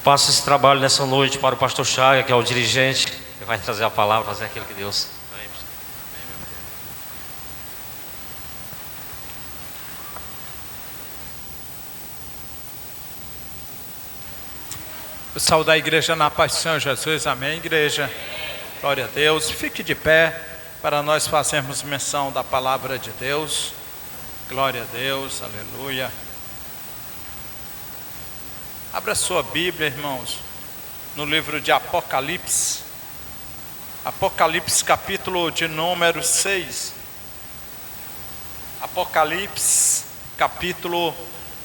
Passo esse trabalho nessa noite para o pastor Chaga, que é o dirigente, que vai trazer a palavra, fazer aquilo que Deus... Eu saúdo a igreja na paz do Senhor Jesus, amém, igreja? Glória a Deus. Fique de pé para nós fazermos menção da palavra de Deus. Glória a Deus, aleluia. Abra sua Bíblia, irmãos, no livro de Apocalipse. Apocalipse, capítulo de número 6. Apocalipse, capítulo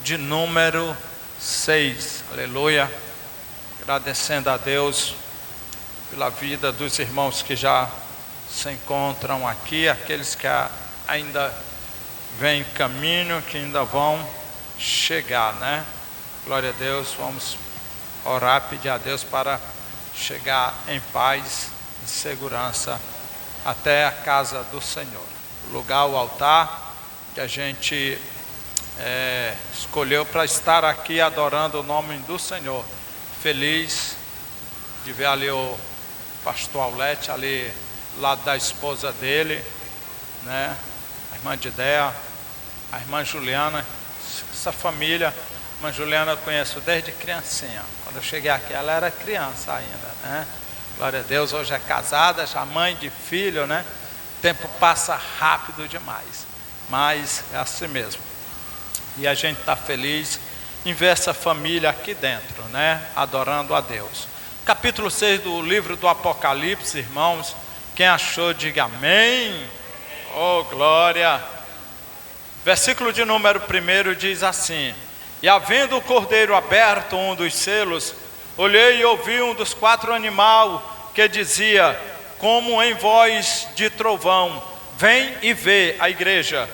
de número 6. Aleluia. Agradecendo a Deus pela vida dos irmãos que já se encontram aqui, aqueles que ainda vêm em caminho, que ainda vão chegar, né? Glória a Deus, vamos orar, pedir a Deus para chegar em paz e segurança até a casa do Senhor. O lugar, o altar que a gente escolheu para estar aqui adorando o nome do Senhor. Feliz de ver ali o pastor Aulete, ali lado da esposa dele, né? A irmã Didéia, a irmã Juliana, essa família. A irmã Juliana eu conheço desde criancinha. Quando eu cheguei aqui, ela era criança ainda, né? Glória a Deus, hoje é casada, já mãe de filho, né? O tempo passa rápido demais, mas é assim mesmo. E a gente está feliz em ver essa família aqui dentro, né? Adorando a Deus. Capítulo 6 do livro do Apocalipse, irmãos. Quem achou, diga amém. Oh, glória. Versículo de número 1 diz assim: E havendo o cordeiro aberto um dos selos, olhei e ouvi um dos 4 animais que dizia, como em voz de trovão: Vem e vê. A igreja.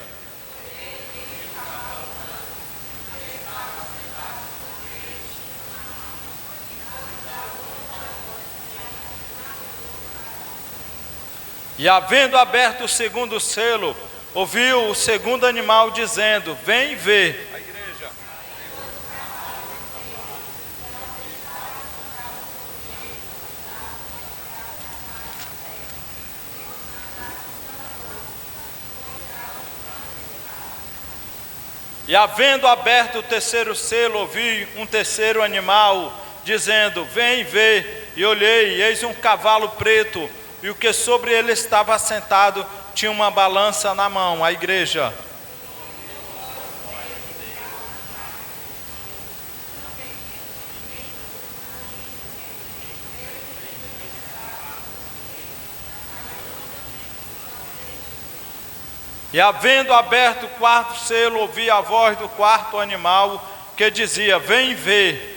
E havendo aberto o segundo selo, ouviu o segundo animal dizendo: Vem e vê. A igreja. E havendo aberto o terceiro selo, ouvi um terceiro animal dizendo: Vem e vê. E olhei, e eis um cavalo preto, e o que sobre ele estava assentado tinha uma balança na mão. A igreja. E havendo aberto o quarto selo, ouvi a voz do quarto animal que dizia: Vem e vê.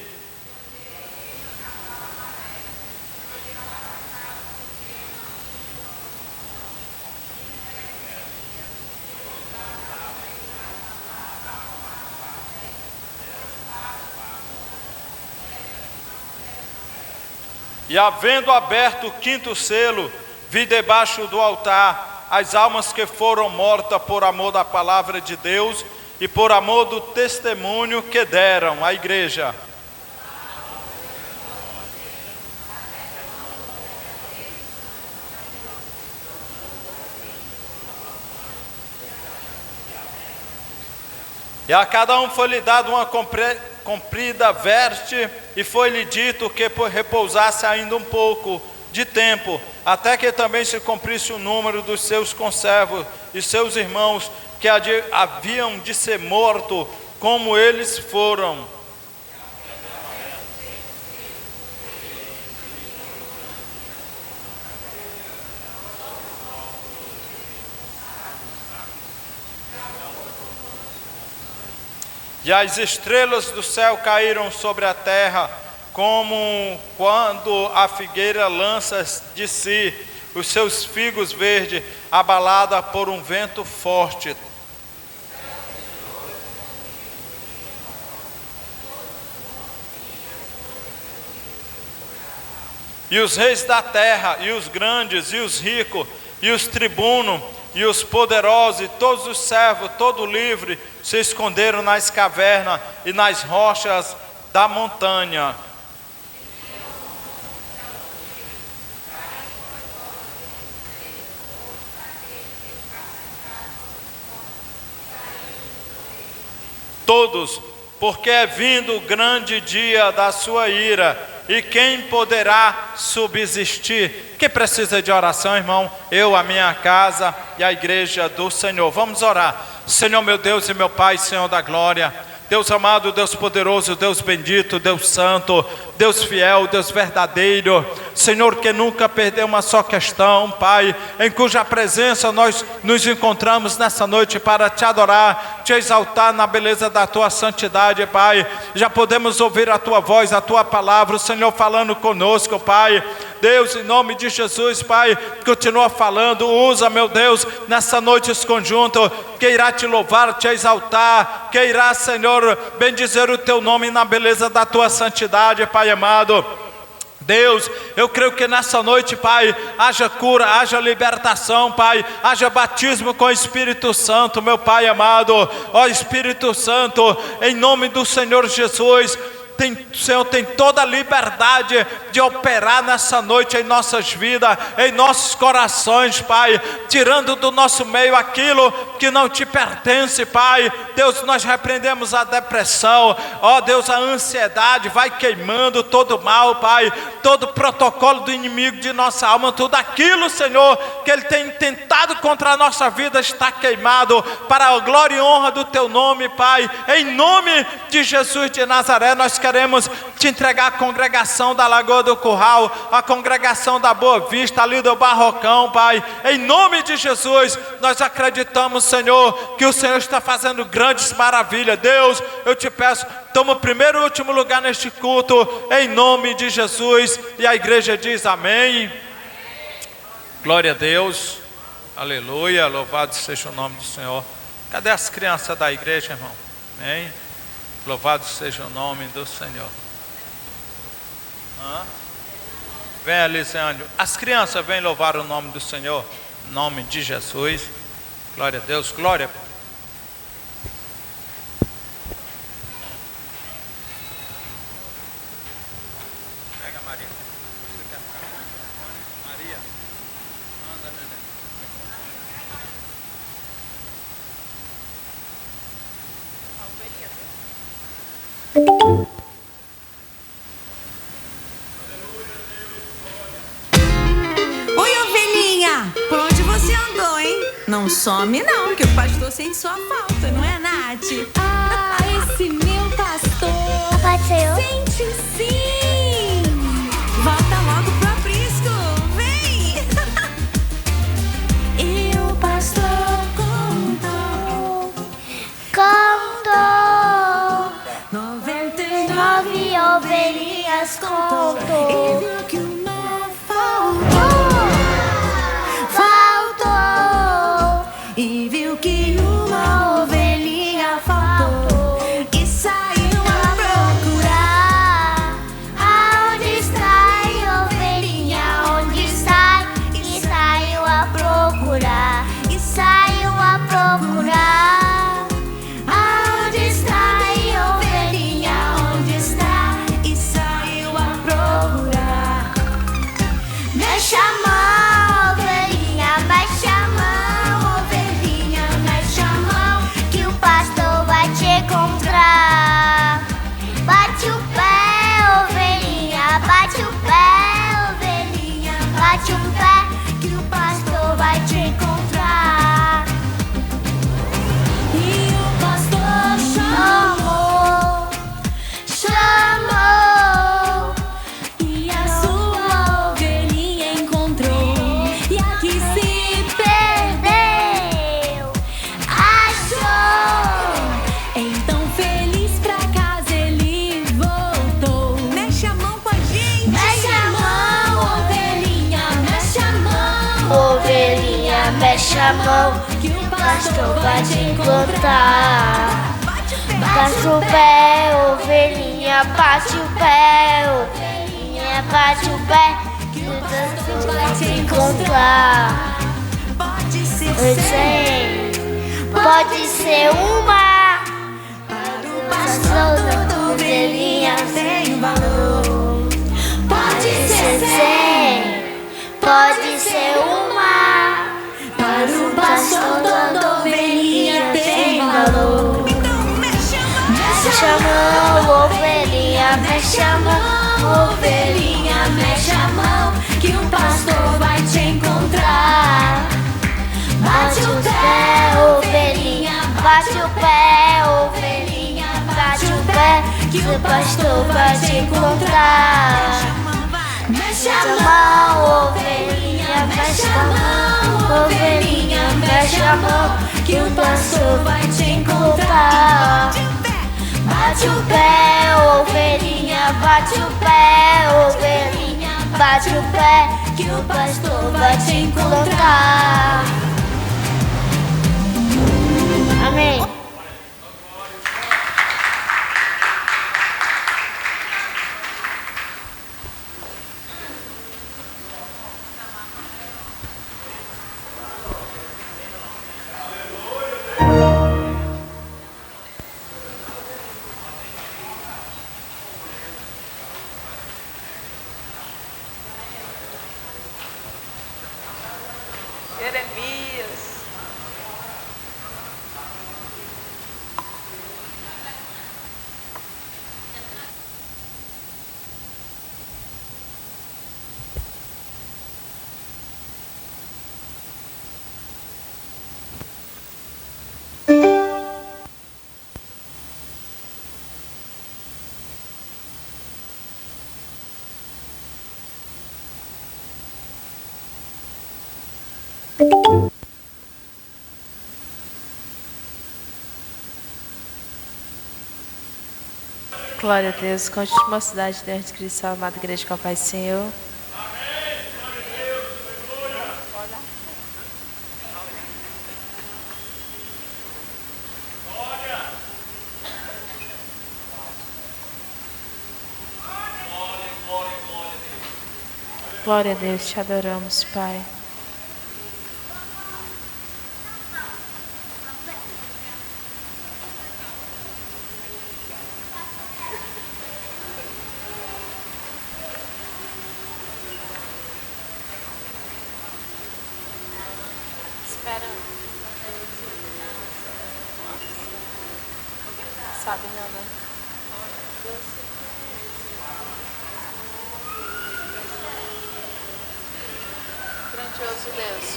E havendo aberto o quinto selo, vi debaixo do altar as almas que foram mortas por amor da palavra de Deus e por amor do testemunho que deram. A igreja. E a cada um foi-lhe dado uma comprida veste, e foi-lhe dito que repousasse ainda um pouco de tempo, até que também se cumprisse o número dos seus conservos e seus irmãos, que haviam de ser mortos, como eles foram. E as estrelas do céu caíram sobre a terra, como quando a figueira lança de si os seus figos verdes, abalada por um vento forte. E os reis da terra, e os grandes, e os ricos, e os tribunos, e os poderosos, e todos os servos, todo livre, se esconderam nas cavernas e nas rochas da montanha. todos, porque é vindo o grande dia da sua ira, e quem poderá subsistir? Quem precisa de oração, irmão? Eu, a minha casa e a igreja do Senhor. Vamos orar. Senhor meu Deus e meu Pai, Senhor da glória, Deus amado, Deus poderoso, Deus bendito, Deus santo, Deus fiel, Deus verdadeiro, Senhor que nunca perdeu uma só questão, Pai, em cuja presença nós nos encontramos nessa noite para te adorar, te exaltar na beleza da tua santidade, Pai. Já podemos ouvir a tua voz, a tua palavra, o Senhor falando conosco, Pai. Deus, em nome de Jesus, Pai, continua falando, usa, meu Deus, nessa noite esse conjunto, que irá te louvar, te exaltar, que irá, Senhor, bendizer o teu nome na beleza da tua santidade, Pai amado. Deus, eu creio que nessa noite, Pai, haja cura, haja libertação, Pai, haja batismo com o Espírito Santo, meu Pai amado. Ó Espírito Santo, em nome do Senhor Jesus, o Senhor tem toda a liberdade de operar nessa noite em nossas vidas, em nossos corações, Pai, tirando do nosso meio aquilo que não te pertence, Pai. Deus, nós repreendemos a depressão, ó Deus, a ansiedade, vai queimando todo mal, Pai, todo protocolo do inimigo de nossa alma, tudo aquilo, Senhor, que ele tem tentado contra a nossa vida está queimado, para a glória e honra do teu nome, Pai. Em nome de Jesus de Nazaré, nós queremos te entregar a congregação da Lagoa do Curral, a congregação da Boa Vista, ali do Barrocão, Pai. Em nome de Jesus, nós acreditamos, Senhor, que o Senhor está fazendo grandes maravilhas. Deus, eu te peço, toma o primeiro e último lugar neste culto, em nome de Jesus. E a igreja diz amém. Glória a Deus, aleluia, louvado seja o nome do Senhor. Cadê as crianças da igreja, irmão? Amém. Louvado seja o nome do Senhor. Vem, Elisiane. As crianças vêm louvar o nome do Senhor. Em nome de Jesus. Glória a Deus. Glória. Pega, Maria. Você quer ficar com Maria? Anda, neném. Oi, ovelhinha! Por onde você andou, hein? Não some não, que o pastor sente sua falta, não é, Nath? Ah, esse meu pastor Pode ser eu? sente sim! Volta logo pro aprisco, vem! E o pastor contou Contou 99 9 ovelhinhas, e contou. viu que uma faltou. Faltou E viu que uma ovelhinha faltou. E saiu a procurar. aonde está a ovelhinha? Onde está? E saiu a procurar. E saiu a procurar. Aonde está a ovelhinha? Onde está? E saiu a procurar. Mexe a mão, ovelhinha, mexe a mão, ovelhinha, mexe a mão, que o pastor vai te encontrar. Bate o pé, ovelhinha, bate o pé, ovelhinha, bate o pé, que o pastor vai te encontrar. e o pastor Chamou, chamou, e a sua ovelhinha encontrou. E aqui se perdeu, achou. então feliz pra casa ele voltou. Mexe a mão com a gente. Mexe a mão, ovelhinha, mexe a mão, ovelhinha, mexe a mão, que o o pastor pastor vai te encontrar. Bate o pé. Bate o pé, ovelhinha, bate o pé, ovelhinha, bate o pé, que o pastor vai te encontrar. Pode ser Pode ser uma, para o pastor, pastor, toda ovelhinha ovelhinha tem valor. pode ser 100, pode ser uma, Para o pastor, toda ovelhinha tem valor. Então mexe a mão. mexe a mão, ovelhinha, mexe a mão, que o pastor vai te encontrar. Bate o pé, ovelhinha, bate o pé, ovelhinha, bate o pé, que o pastor vai te encontrar. Mexe a mão, ovelhinha, mexe a mão, ovelhinha, mexe a mão, que o pastor vai te encontrar. Bate o pé, ovelhinha, bate o pé, ovelhinha, bate o pé, que o pastor vai te encontrar. Amém. Jeremias. Glória a Deus. Conte de mocidade dentro de Cristo, amada igreja com a paz do Senhor. Glória a Deus, te adoramos, Pai. Sabe não, né? Grandioso Deus.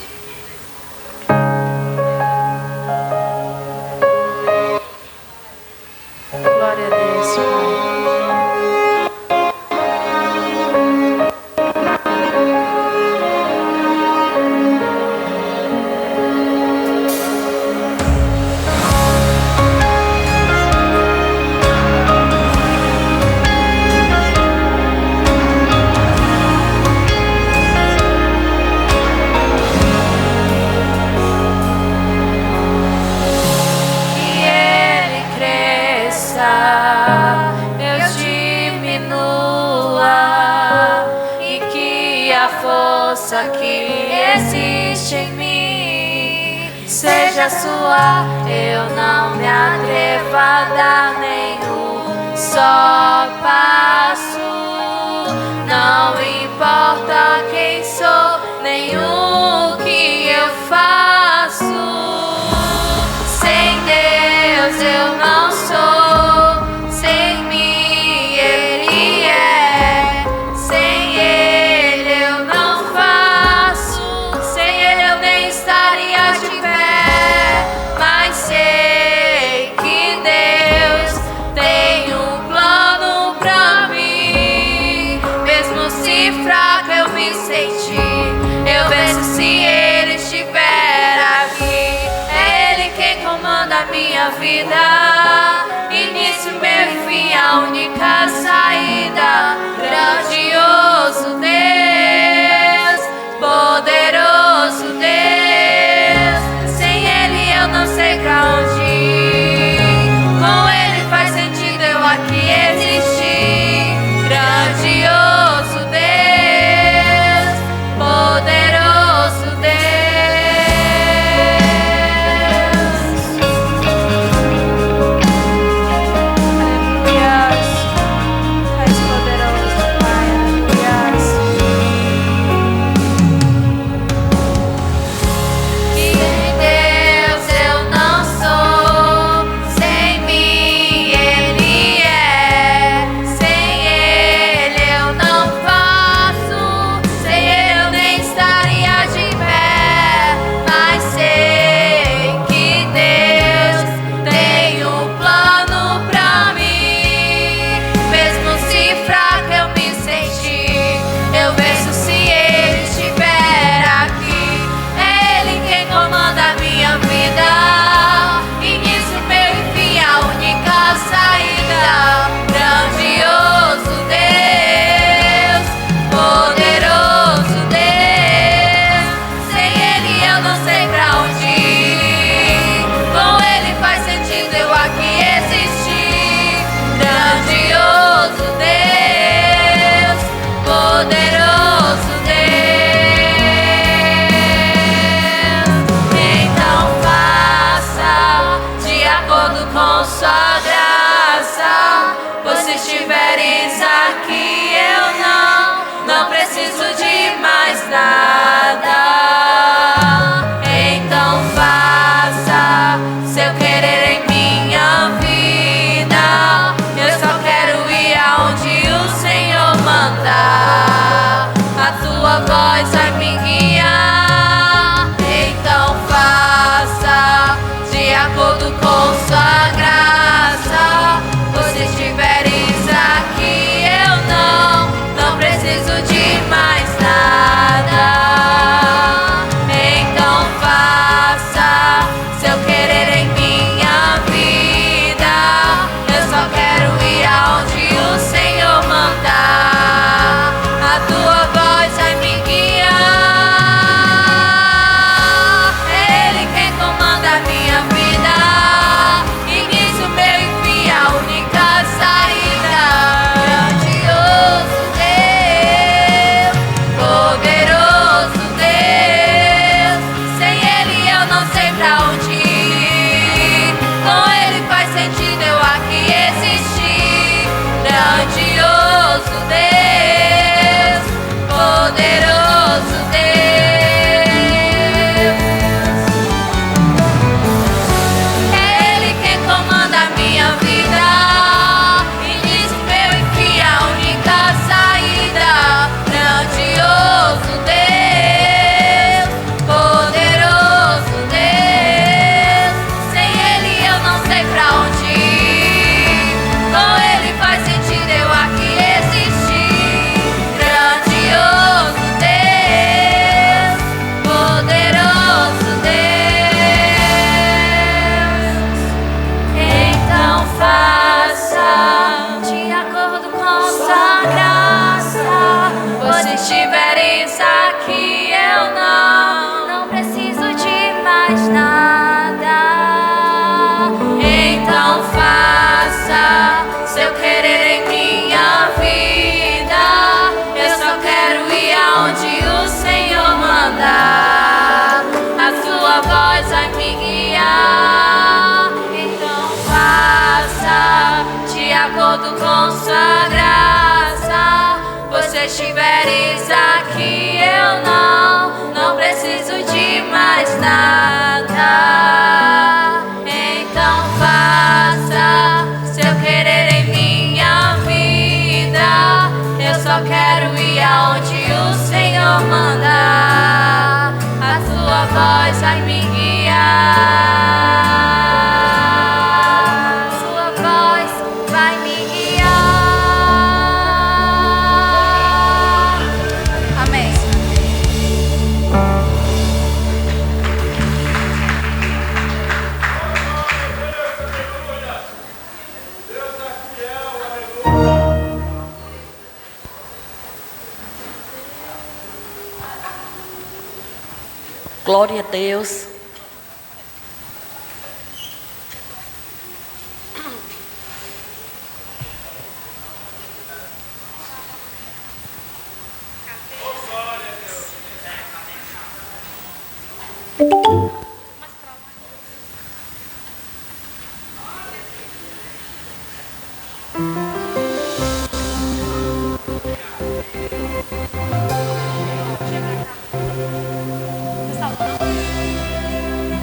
Glória a Deus, Pai. Que existe em mim seja sua, eu não me atrevo a dar nenhum só passo. Não importa quem sou, nem o que eu faço. Sem Deus eu não sou, sem mim Ele é. Sem Ele eu não faço, sem Ele eu nem estaria de pé. Mas sei que Deus tem um plano pra mim. Mesmo se fraco eu me sentir, eu venço se Ele estiver aqui. É Ele quem comanda a minha vida, início, meio e fim, a única saída. Grandioso Deus, poderoso Deus, sem Ele eu não sei pra onde ir. Com Ele faz sentido eu aqui existir. Grandioso Deus, poderoso Deus. Aleluia. queres aqui, eu não preciso de mais nada. Então faça seu querer em minha vida. Eu só quero ir aonde o Senhor mandar. A sua voz vai me guiar. Sua voz vai me guiar. Amém. Glória a Deus.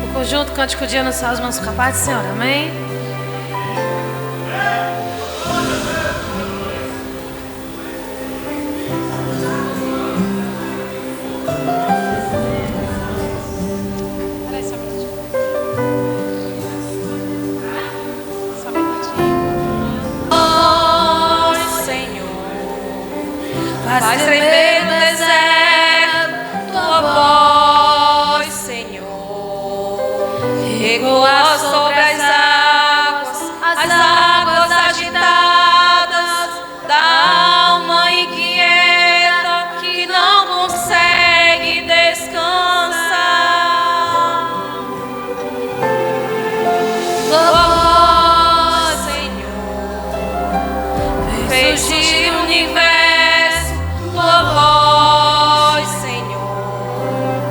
O conjunto Cântico de Ano Sal, as mãos capazes, Senhor, amém? Peraí, só um minutinho. Só um minutinho. Oh, Senhor, faz tremer no deserto tua voz, Senhor. Ecoa sobre as águas agitadas da alma inquieta que não consegue descansar. Tua voz, Senhor, fez o universo. Tua voz, Senhor,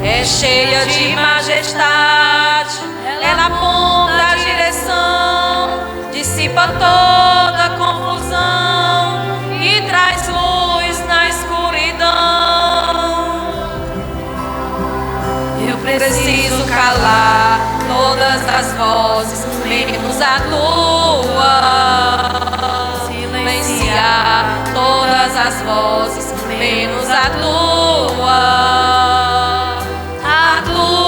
é cheia de majestade. Ela aponta a direção, dissipa toda a confusão e traz luz na escuridão. Eu preciso calar todas as vozes, menos a tua. Silenciar todas as vozes, menos a tua. A tua.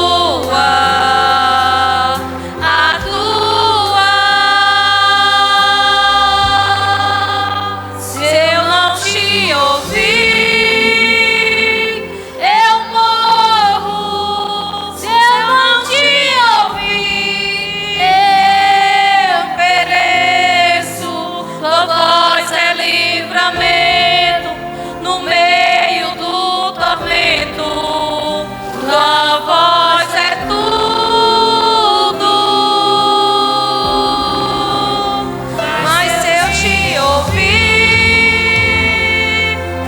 Se eu não te ouvir, eu morro. Se eu não te ouvir, eu pereço. Tua voz é livramento no meio do tormento. Tua voz é tudo. Mas se eu te ouvir,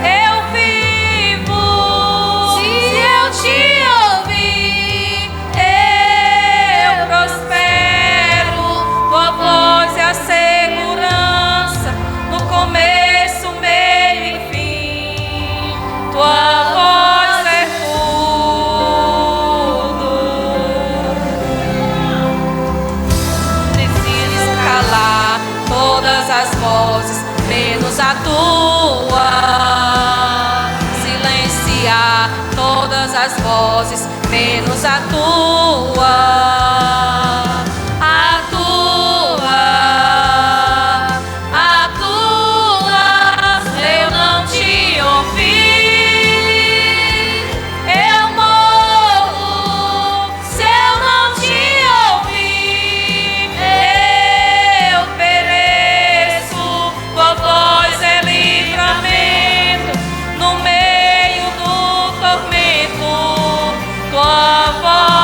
eu vivo. Se eu te ouvir, eu prospero. Tua voz é a segurança no começo, meio e fim. Tua voz é tudo. Preciso calar todas as vozes, menos a tua. Silenciar todas as vozes, menos a tua. A tua. A tua. Se eu não te ouvir, eu morro. Se eu não te ouvir, eu pereço. Tua voz é livramento no meio do tormento. Tua voz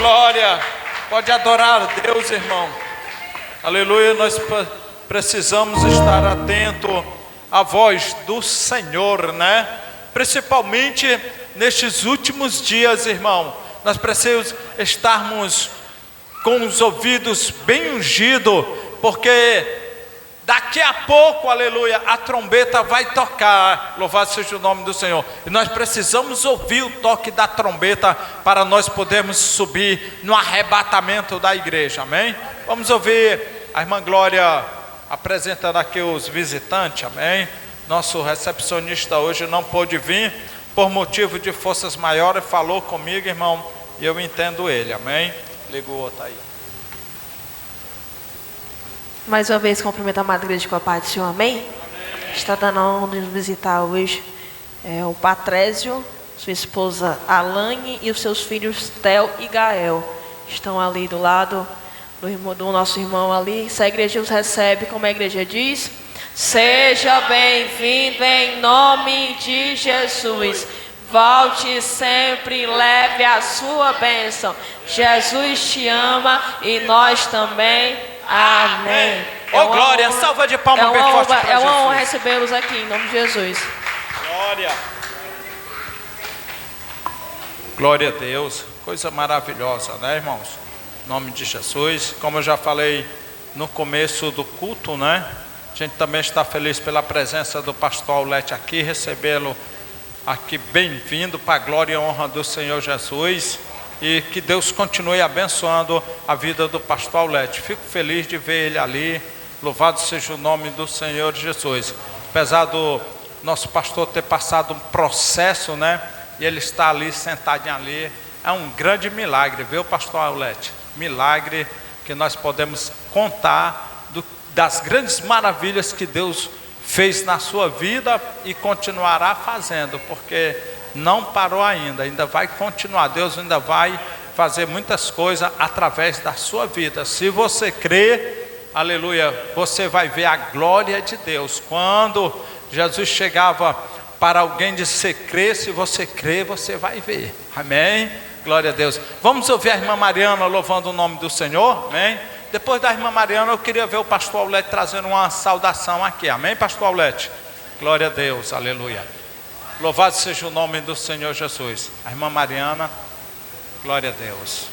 glória. Pode adorar a Deus, irmão. Aleluia. Nós precisamos estar atento à voz do Senhor, né? Principalmente nestes últimos dias, irmão. Nós precisamos estarmos com os ouvidos bem ungidos, porque daqui a pouco, aleluia, a trombeta vai tocar. Louvado seja o nome do Senhor. E nós precisamos ouvir o toque da trombeta para nós podermos subir no arrebatamento da igreja, amém? Vamos ouvir a irmã Glória apresentando aqui os visitantes, amém? Nosso recepcionista hoje não pôde vir por motivo de forças maiores, falou comigo, irmão, e eu entendo ele, amém? Liga o outro aí. Mais uma vez, cumprimento a Madre Igreja com a paz do Senhor, amém? Amém. Está dando a honra de nos visitar hoje o Patrésio, sua esposa Alane e os seus filhos Theo e Gael. Estão ali do lado do nosso irmão ali. Se a igreja os recebe, como a igreja diz, seja bem-vindo em nome de Jesus. Volte sempre, leve a sua bênção. Jesus te ama e nós também. Amém. Oh, glória, salva de palmas bem forte para Jesus. É uma honra recebê-los aqui, em nome de Jesus. Glória. Glória a Deus. Coisa maravilhosa, né, irmãos? Em nome de Jesus. Como eu já falei no começo do culto, né? A gente também está feliz pela presença do pastor Aulete aqui, recebê-lo aqui bem-vindo para a glória e honra do Senhor Jesus. E que Deus continue abençoando a vida do pastor Aulete. Fico feliz de ver ele ali. Louvado seja o nome do Senhor Jesus. Apesar do nosso pastor ter passado um processo, né? E ele está ali, sentadinho ali. É um grande milagre, viu, pastor Aulete? Milagre que nós podemos contar das grandes maravilhas que Deus fez na sua vida e continuará fazendo, porque não parou ainda vai continuar. Deus ainda vai fazer muitas coisas através da sua vida. Se você crê, aleluia, você vai ver a glória de Deus. Quando Jesus chegava para alguém de se crer, se você crer, você vai ver. Amém? Glória a Deus. Vamos ouvir a irmã Mariana louvando o nome do Senhor. Amém? Depois da irmã Mariana, eu queria ver o pastor Aulete trazendo uma saudação aqui. Amém, pastor Aulete? Glória a Deus, aleluia. Louvado seja o nome do Senhor Jesus. A irmã Mariana, glória a Deus.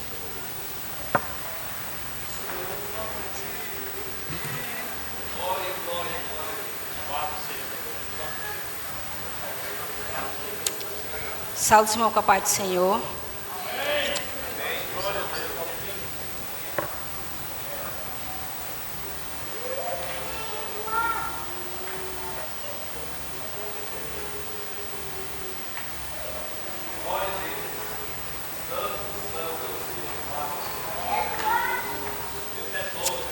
Saúde, irmão, com a paz do Senhor.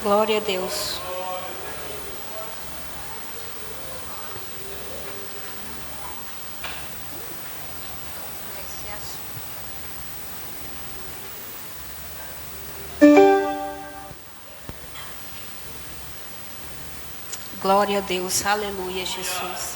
Glória a Deus. Glória a Deus. Aleluia, Jesus.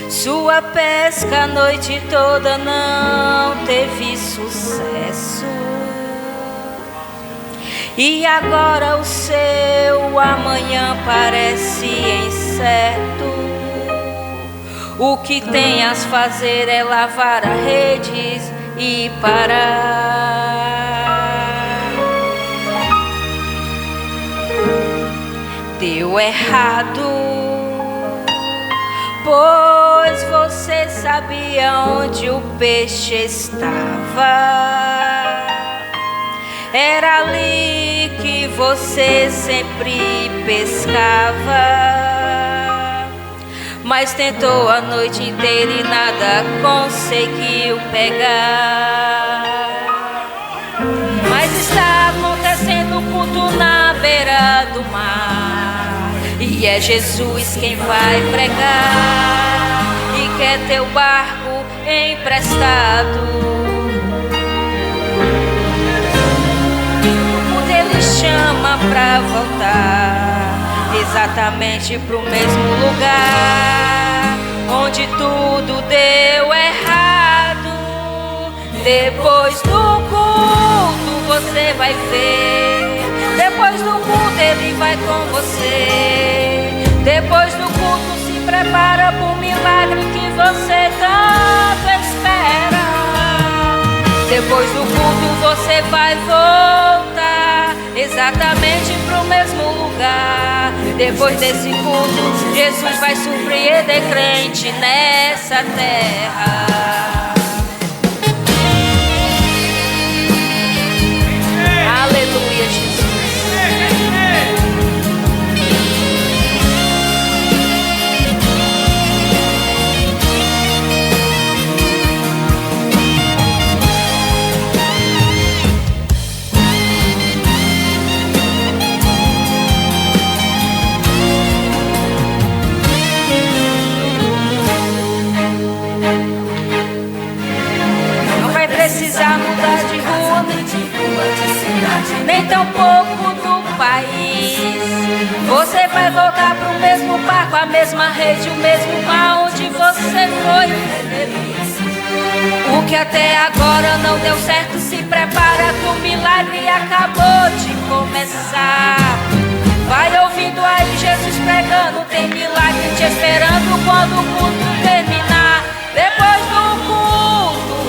Sua pesca a noite toda não teve sucesso. E agora o seu amanhã parece incerto. O que tem a fazer é lavar as redes e parar. deu errado, pois você sabia onde o peixe estava. Era ali que você sempre pescava, mas tentou a noite inteira e nada conseguiu pegar. Mas está acontecendo um culto na beira do mar, e é Jesus quem vai pregar, e quer teu barco emprestado. Ele chama pra voltar exatamente pro mesmo lugar onde tudo deu errado. Depois do culto você vai ver, depois do culto ele vai com você. Depois do culto se prepara pro milagre que você tanto espera. Depois do culto você vai voltar exatamente pro mesmo lugar. Depois desse culto, Jesus vai surpreender crente nessa terra. Aleluia, Jesus. Precisar mudar de rua, nem tão pouco do país. Você vai voltar pro mesmo barco, a mesma rede, o mesmo mar onde você foi feliz. O que até agora não deu certo, se prepara que o milagre acabou de começar. Vai ouvindo aí Jesus pregando, tem milagre te esperando quando o culto terminar. Depois do culto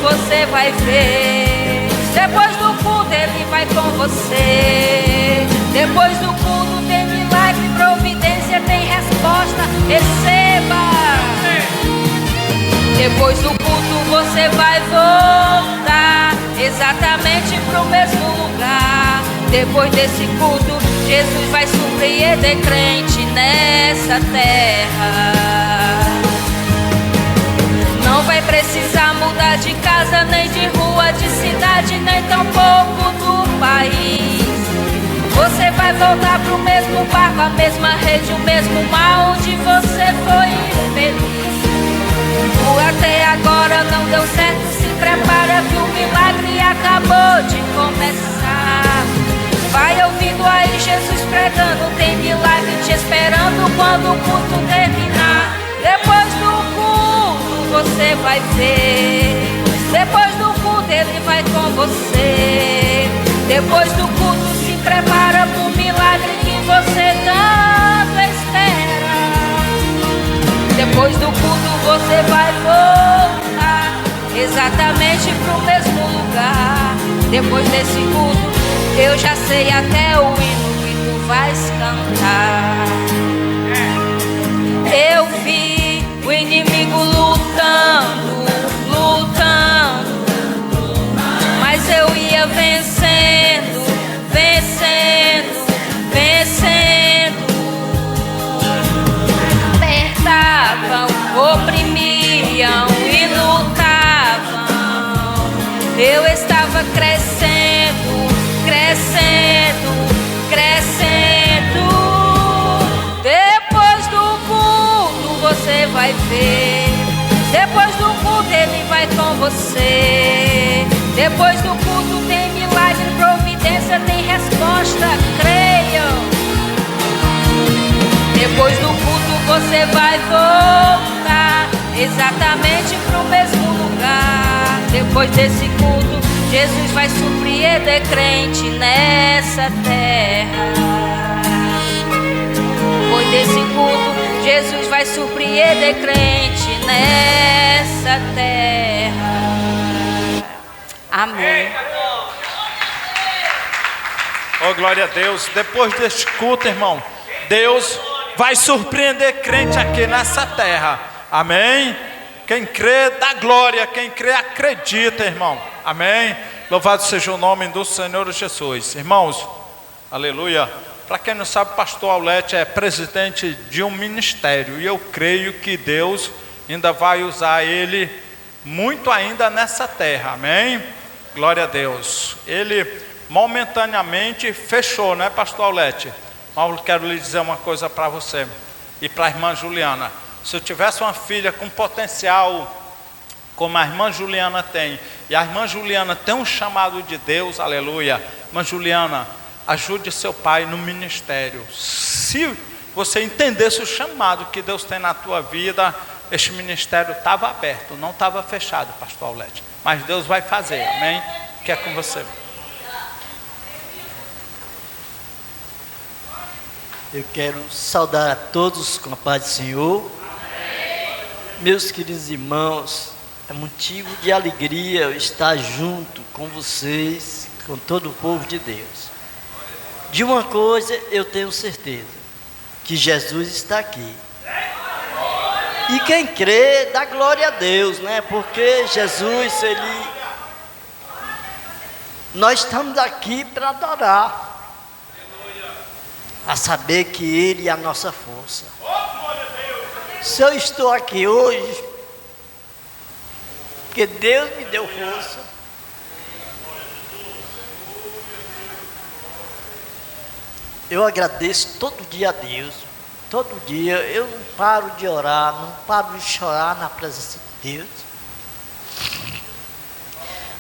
você vai ver, depois do culto ele vai com você. Depois do culto tem milagre, providência, tem resposta, receba. Depois do culto você vai voltar exatamente pro mesmo lugar. Depois desse culto Jesus vai surpreender crente nessa terra. Não vai precisar mudar de casa, nem de rua, de cidade, nem tão pouco do país. Você vai voltar pro mesmo barco, a mesma rede, o mesmo mar onde você foi feliz. O até agora não deu certo, se prepara que o milagre acabou de começar. Vai ouvindo aí Jesus pregando, tem milagre te esperando quando o culto terminar. Depois do culto você vai ver, depois do culto ele vai com você. Depois do culto se prepara pro milagre que você tanto espera. Depois do culto você vai voltar exatamente pro mesmo lugar. Depois desse culto eu já sei até o hino que tu vais cantar. Eu vi o inimigo lutando, lutando, mas eu ia vencendo, vencendo, vencendo. Apertavam, oprimiam e lutavam. Eu estava crescendo, crescendo, crescendo. Depois do culto você vai ver, depois do culto ele vai com você. Depois do culto tem milagre, providência, tem resposta, creiam. Depois do culto você vai voltar exatamente pro mesmo lugar. Depois desse culto Jesus vai surpreender crente nessa terra. Depois desse culto Jesus vai surpreender crente nessa terra. Amém. Oh, glória a Deus. Depois deste culto, irmão, Deus vai surpreender crente aqui nessa terra. Amém? Quem crê, dá glória. Quem crê, acredita, irmão. Amém? Louvado seja o nome do Senhor Jesus. Irmãos, aleluia. Para quem não sabe, pastor Aulete é presidente de um ministério. E eu creio que Deus ainda vai usar ele muito ainda nessa terra. Amém? Glória a Deus. Ele momentaneamente fechou, né, pastor Aulete? Mas eu quero lhe dizer uma coisa para você e para a irmã Juliana. Se eu tivesse uma filha com potencial como a irmã Juliana tem, e a irmã Juliana tem um chamado de Deus, aleluia, irmã Juliana, ajude seu pai no ministério. Se você entendesse o chamado que Deus tem na tua vida, este ministério estava aberto, não estava fechado, pastor Aulete. Mas Deus vai fazer, amém? Que é com você. Eu quero saudar a todos com a paz do Senhor. Meus queridos irmãos, é motivo de alegria estar junto com vocês, com todo o povo de Deus. De uma coisa eu tenho certeza, que Jesus está aqui. E quem crê, dá glória a Deus, né? Porque Jesus, nós estamos aqui para adorar. A saber que Ele é a nossa força. Se eu estou aqui hoje, porque Deus me deu força. Eu agradeço todo dia a Deus. Todo dia eu não paro de orar, não paro de chorar na presença de Deus.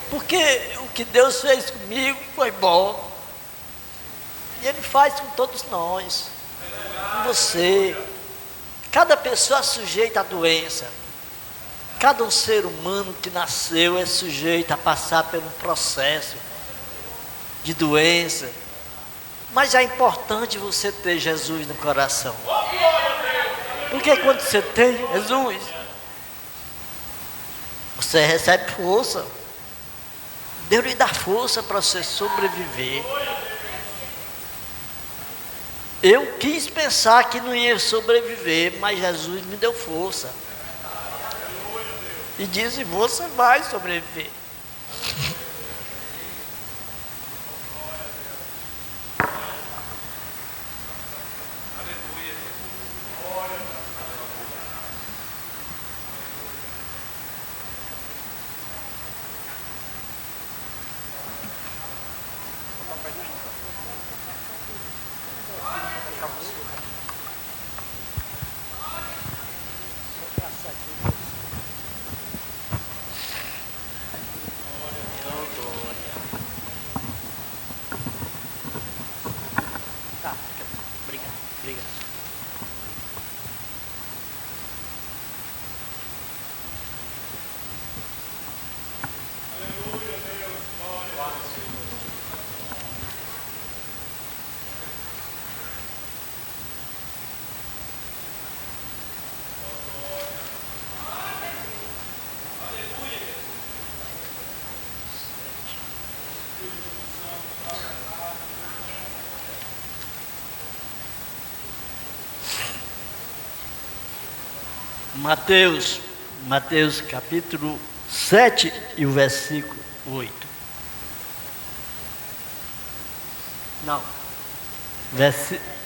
Porque o que Deus fez comigo foi bom. E Ele faz com todos nós, com você. Cada pessoa é sujeita à doença. Cada um ser humano que nasceu é sujeito a passar por um processo de doença. Mas é importante você ter Jesus no coração. Porque quando você tem Jesus, você recebe força. Deus lhe dá força para você sobreviver. Eu quis pensar que não ia sobreviver, mas Jesus me deu força. E disse, você vai sobreviver. Mateus capítulo 7 e o versículo 8. Não.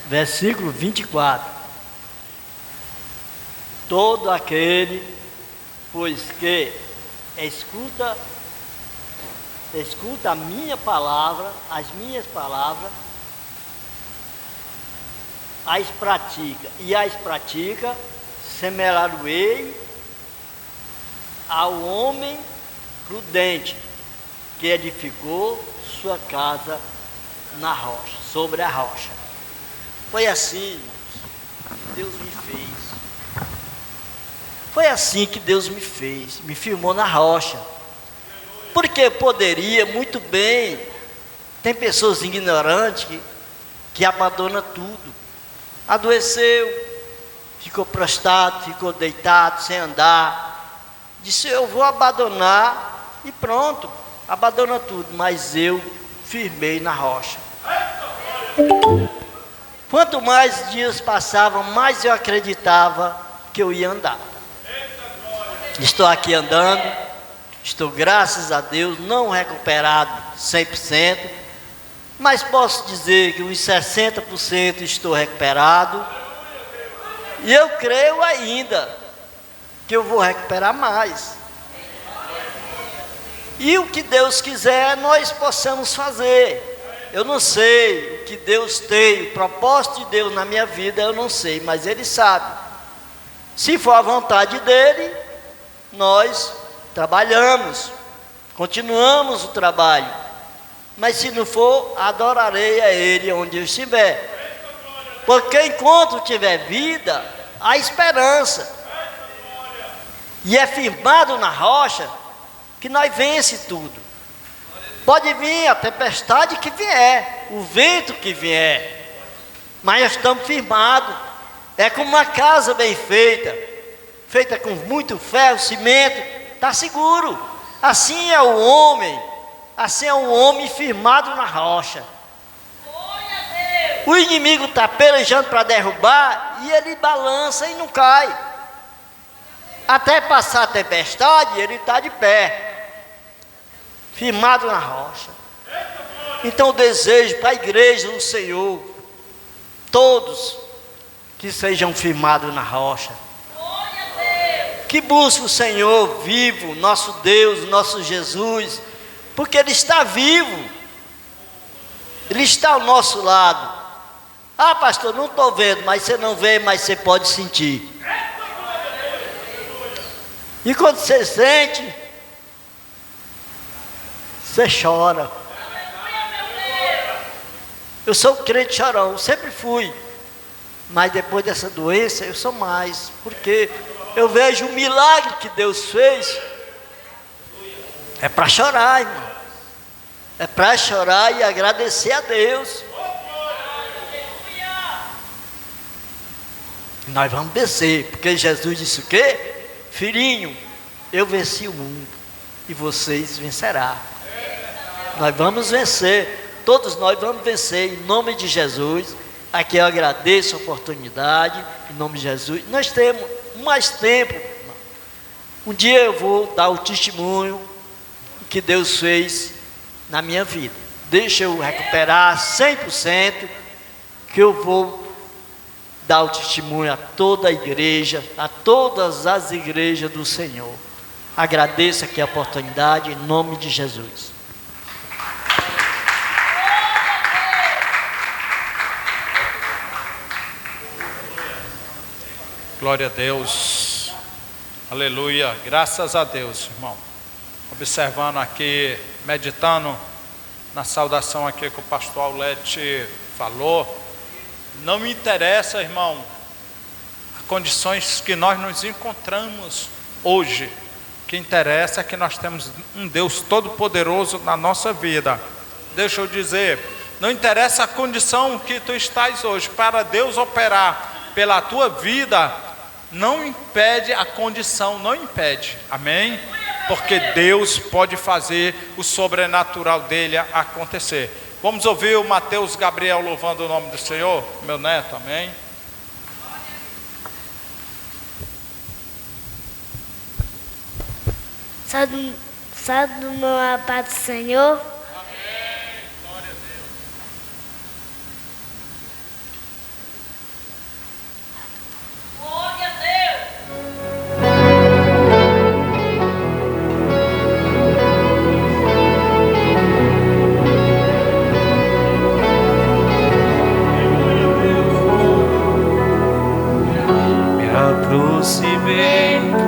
Versículo 24. Todo aquele, pois que escuta a minha palavra, as minhas palavras, as pratica, semelhar-o-ei ao homem prudente que edificou sua casa na rocha, sobre a rocha. Foi assim que Deus me fez. Foi assim que Deus me fez, me firmou na rocha. Porque poderia muito bem, tem pessoas ignorantes que abandonam tudo, adoeceu, ficou prostrado, ficou deitado, sem andar. Disse, eu vou abandonar e pronto, abandona tudo. Mas eu firmei na rocha. Quanto mais dias passavam, mais eu acreditava que eu ia andar. Estou aqui andando, estou, graças a Deus, não recuperado 100%, mas posso dizer que uns 60% estou recuperado. E eu creio ainda que eu vou recuperar mais. E o que Deus quiser, nós possamos fazer. Eu não sei o que Deus tem, o propósito de Deus na minha vida, eu não sei, mas Ele sabe. Se for a vontade dEle, nós trabalhamos, continuamos o trabalho. Mas se não for, adorarei a Ele onde eu estiver. Porque enquanto tiver vida, há esperança. E é firmado na rocha que nós vence tudo. Pode vir a tempestade que vier, o vento que vier, mas estamos firmados. É como uma casa bem feita, feita com muito ferro, cimento, está seguro. Assim é o homem firmado na rocha. O inimigo está pelejando para derrubar e ele balança e não cai. Até passar a tempestade, ele está de pé, firmado na rocha. Então eu desejo para a igreja do Senhor, todos que sejam firmados na rocha, que busquem o Senhor vivo, nosso Deus, nosso Jesus, porque Ele está vivo, Ele está ao nosso lado. Ah, pastor, não estou vendo, mas você não vê, mas você pode sentir. E quando você sente, você chora. Eu sou crente chorão, sempre fui. Mas depois dessa doença eu sou mais. Porque eu vejo o milagre que Deus fez. É para chorar, irmão. É para chorar e agradecer a Deus. Nós vamos vencer. Porque Jesus disse o quê? Filhinho, eu venci o mundo e vocês vencerão. Nós vamos vencer, todos nós vamos vencer em nome de Jesus. Aqui eu agradeço a oportunidade, em nome de Jesus. Nós temos mais tempo. Um dia eu vou dar o testemunho que Deus fez na minha vida. Deixa eu recuperar 100%, que eu vou dar o testemunho a toda a igreja, a todas as igrejas do Senhor. Agradeço aqui a oportunidade, em nome de Jesus. Glória a Deus, aleluia, graças a Deus, irmão. Observando aqui, meditando na saudação aqui que o pastor Aulete falou, não me interessa, irmão, as condições que nós nos encontramos hoje. O que interessa é que nós temos um Deus todo-poderoso na nossa vida. Deixa eu dizer, não interessa a condição que tu estás hoje, para Deus operar pela tua vida, não impede a condição, não impede, amém? Porque Deus pode fazer o sobrenatural dele acontecer. Vamos ouvir o Mateus Gabriel louvando o nome do Senhor, meu neto, amém? Salve do meu paz do Senhor.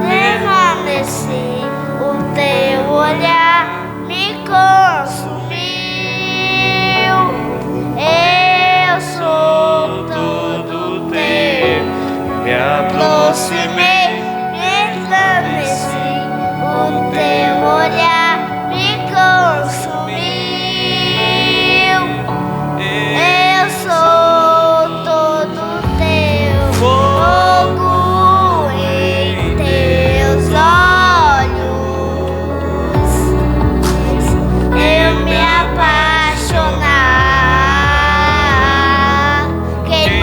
Permaneci, o teu olhar me consumiu. Eu sou todo teu. Me aproximei, permaneci, o teu olhar me consumiu. Eu sou todo teu. Fogo em teus olhos, eu me apaixonar. Quem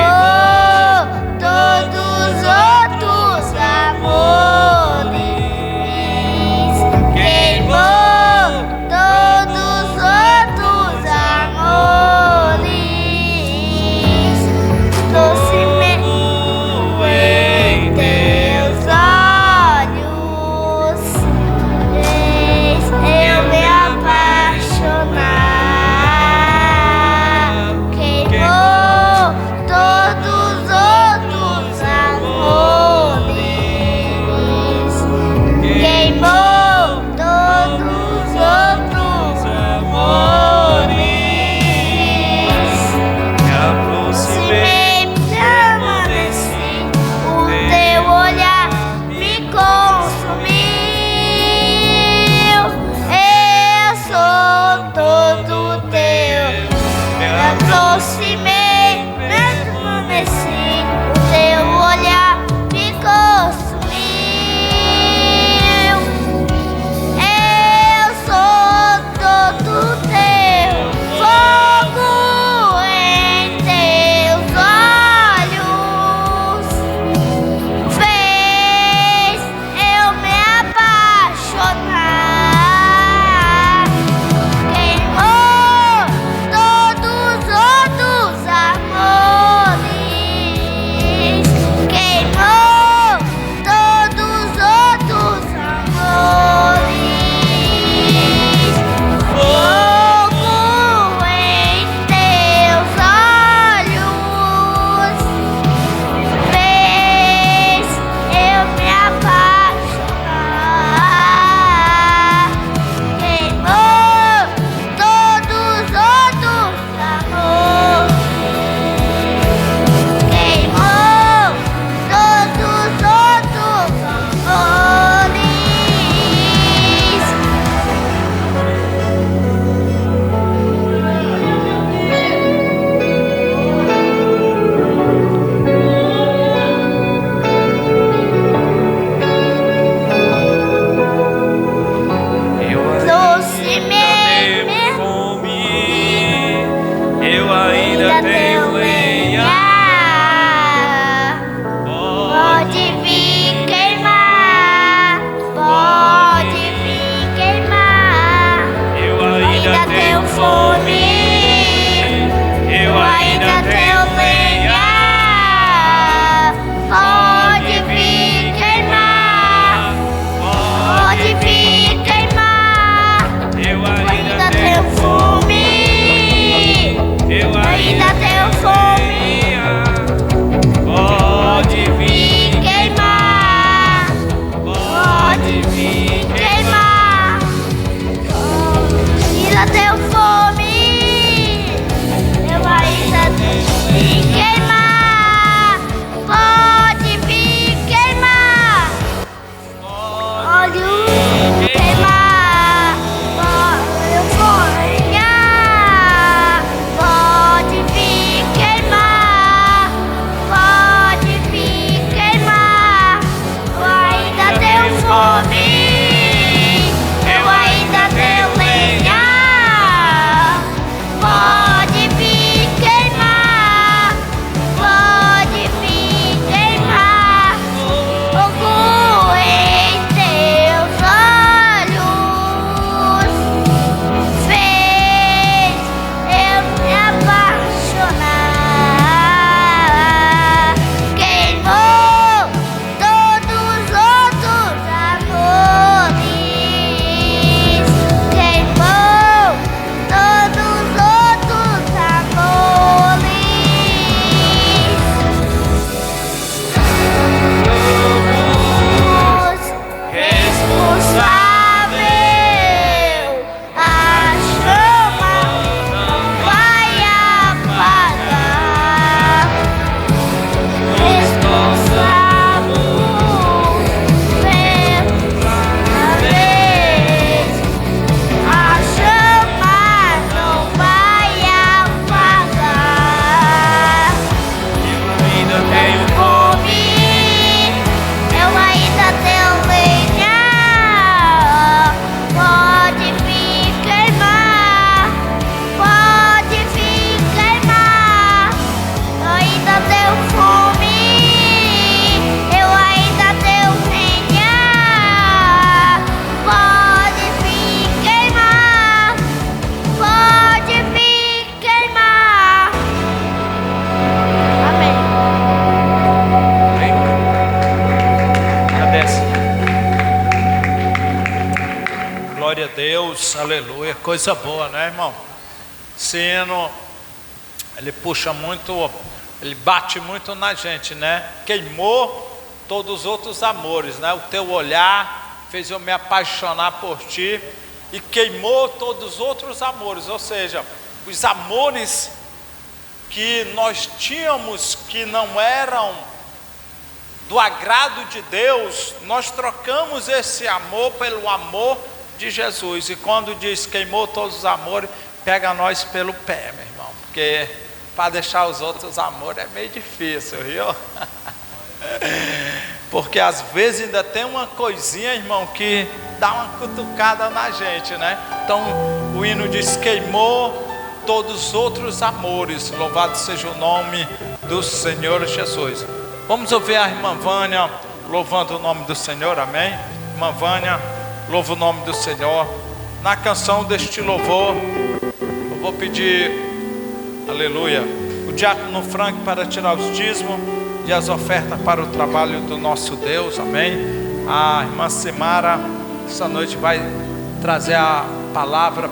Deus, aleluia, coisa boa, né, irmão? Sino, ele puxa muito, ele bate muito na gente, né? Queimou todos os outros amores, né? O teu olhar fez eu me apaixonar por ti e queimou todos os outros amores, ou seja, os amores que nós tínhamos que não eram do agrado de Deus, nós trocamos esse amor pelo amor de Jesus. E quando diz queimou todos os amores, pega nós pelo pé, meu irmão, porque para deixar os outros amores é meio difícil, viu? Porque às vezes ainda tem uma coisinha, irmão, que dá uma cutucada na gente, né? Então o hino diz queimou todos os outros amores, louvado seja o nome do Senhor Jesus. Vamos ouvir a irmã Vânia louvando o nome do Senhor, amém? Irmã Vânia, louva o nome do Senhor. Na canção deste louvor, eu vou pedir, aleluia, o diácono Frank para tirar os dízimos e as ofertas para o trabalho do nosso Deus, amém? A irmã Simara, essa noite vai trazer a palavra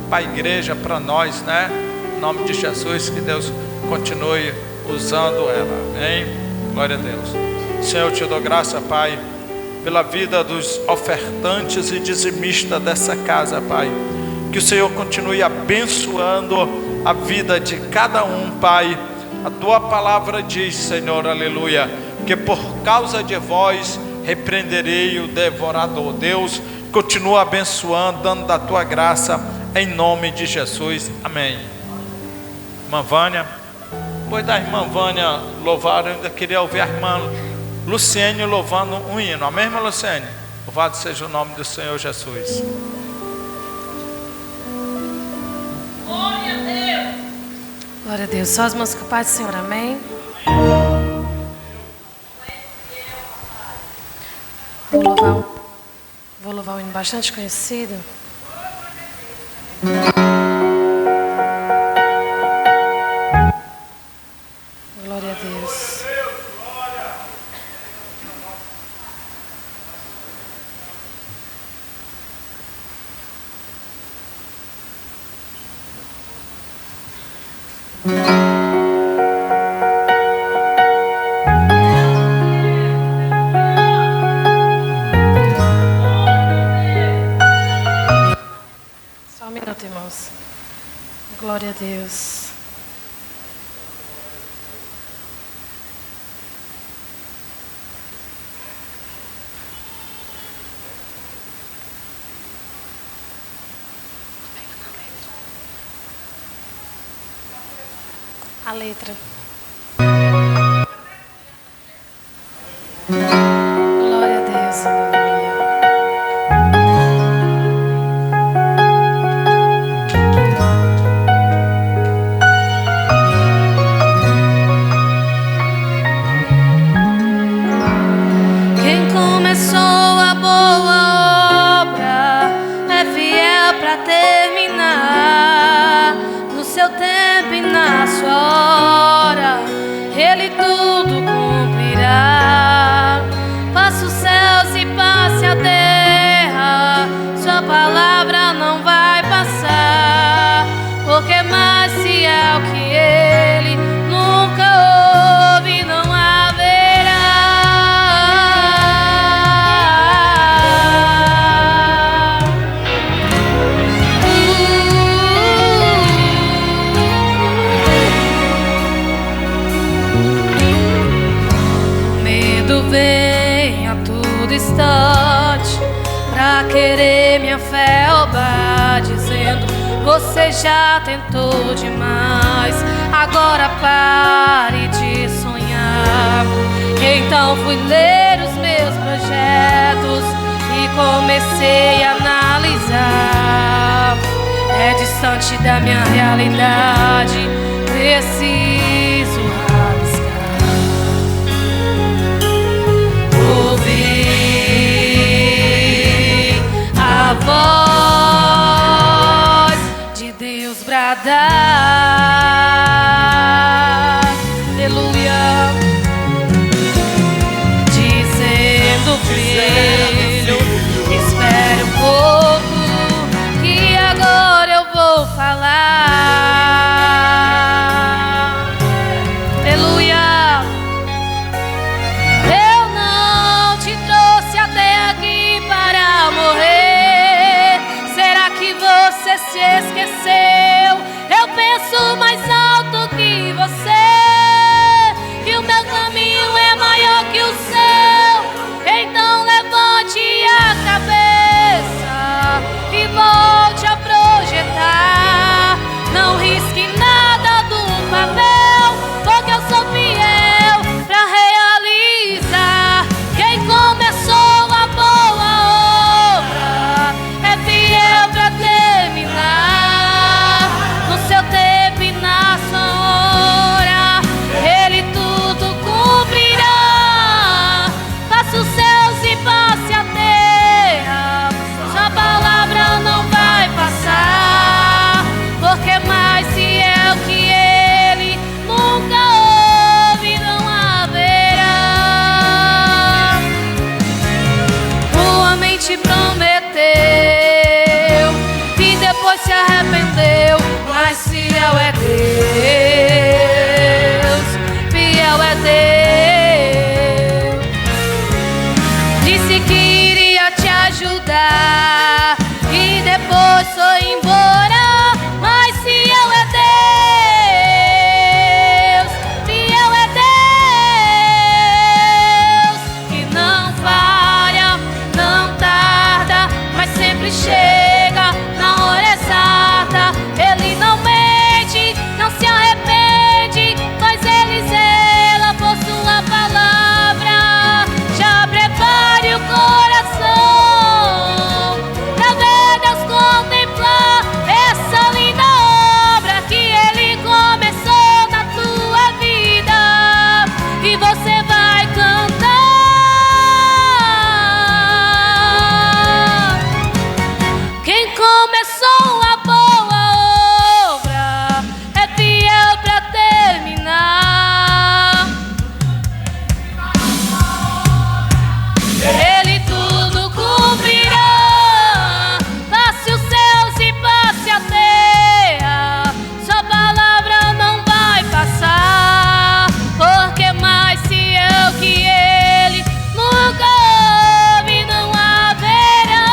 para a igreja, para nós, né? Em nome de Jesus, que Deus continue usando ela, amém? Glória a Deus. Senhor, eu te dou graça, Pai, pela vida dos ofertantes e dizimistas dessa casa, Pai. Que o Senhor continue abençoando a vida de cada um, Pai. A tua palavra diz, Senhor, aleluia, que por causa de vós repreenderei o devorador. Deus, continua abençoando, dando da tua graça, em nome de Jesus, amém. Irmã Vânia. Depois da irmã Vânia louvar, eu ainda queria ouvir a irmã Luciene louvando um hino. Amém, irmã Luciene? Louvado seja o nome do Senhor Jesus. Glória a Deus. Glória a Deus. Só as mãos com a paz do Senhor, amém? Vou louvar um hino bastante conhecido. Glória a Deus. Só um minuto, irmãos. Glória a Deus. A letra. Glória a Deus, aleluia. Quem começou a boa obra é fiel para terminar. No seu tempo e na sua hora, Ele tudo cumprirá. Passe os céus e passe a terra, sua palavra não vai passar, porque mais fiel que Ele nunca houve, não haverá. Vem a todo instante pra querer minha fé roubar, dizendo você já tentou demais, agora pare de sonhar. Então fui ler os meus projetos e comecei a analisar. É distante da minha realidade, preciso a voz de Deus bradar, aleluia, dizendo filho, espere um pouco, sou mais alto que você, e o meu caminho é maior que o seu. Então levante a cabeça e volte a projetar. Não risque nada do papel, porque eu sou fiel pra realizar. Quem começou a boa obra é fiel pra terminar. No seu tempo e na sua hora, Ele tudo cumprirá. Faça os céus e passe a terra, sua palavra não vai passar, porque mais fiel que Ele nunca houve, não haverá. O homem te prometeu e depois se arrependeu, mas fiel é Deus, fiel é Deus. Disse que iria te ajudar e depois foi embora, mas fiel é Deus, fiel é Deus, que não falha, não tarda, mas sempre chega na hora exata. Ele não mente, não se arrepende, mas Ele zela por sua palavra. Já prepare o coração pra ver Deus contemplar essa linda obra que Ele começou na tua vida, e você vai cantar. Quem começou a boa obra é fiel pra terminar. Ele tudo cumprirá. Passe os céus e passe a terra, sua palavra não vai passar, porque mais fiel que Ele nunca houve, não haverá.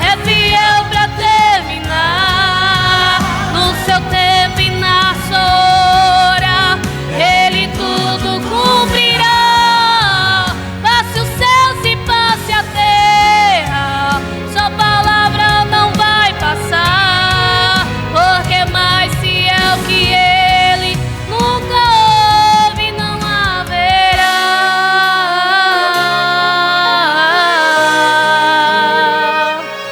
É fiel pra terminar. No seu tempo e na sua hora, Ele tudo cumprirá. Passe os céus e passe a terra, sua palavra não vai passar, porque mais fiel que Ele nunca houve, não haverá.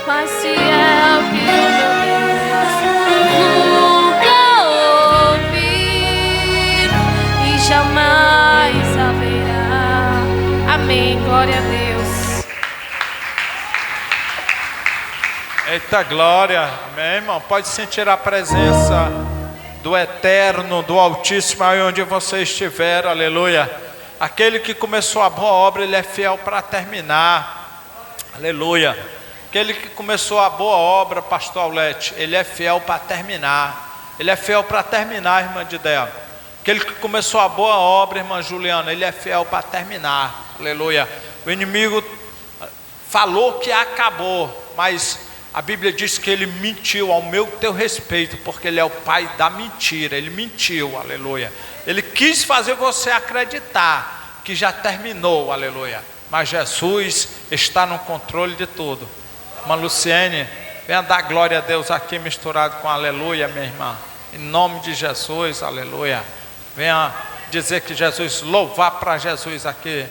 Mais fiel que nunca houve e jamais haverá. Amém. Glória a Deus. Eita glória, amém, irmão? Pode sentir a presença do Eterno, do Altíssimo, aí onde você estiver, aleluia. Aquele que começou a boa obra, Ele é fiel para terminar, aleluia. Aquele que começou a boa obra, pastor Aulete, Ele é fiel para terminar. Ele é fiel para terminar, irmã de Débora. Aquele que começou a boa obra, irmã Juliana, Ele é fiel para terminar, aleluia. O inimigo falou que acabou, mas a Bíblia diz que ele mentiu ao meu teu respeito, porque ele é o pai da mentira. Ele mentiu, aleluia. Ele quis fazer você acreditar que já terminou, aleluia. Mas Jesus está no controle de tudo. Irmã Luciene, venha dar glória a Deus aqui misturado com aleluia, minha irmã. Em nome de Jesus, aleluia. Venha dizer que Jesus, louvar para Jesus aqui.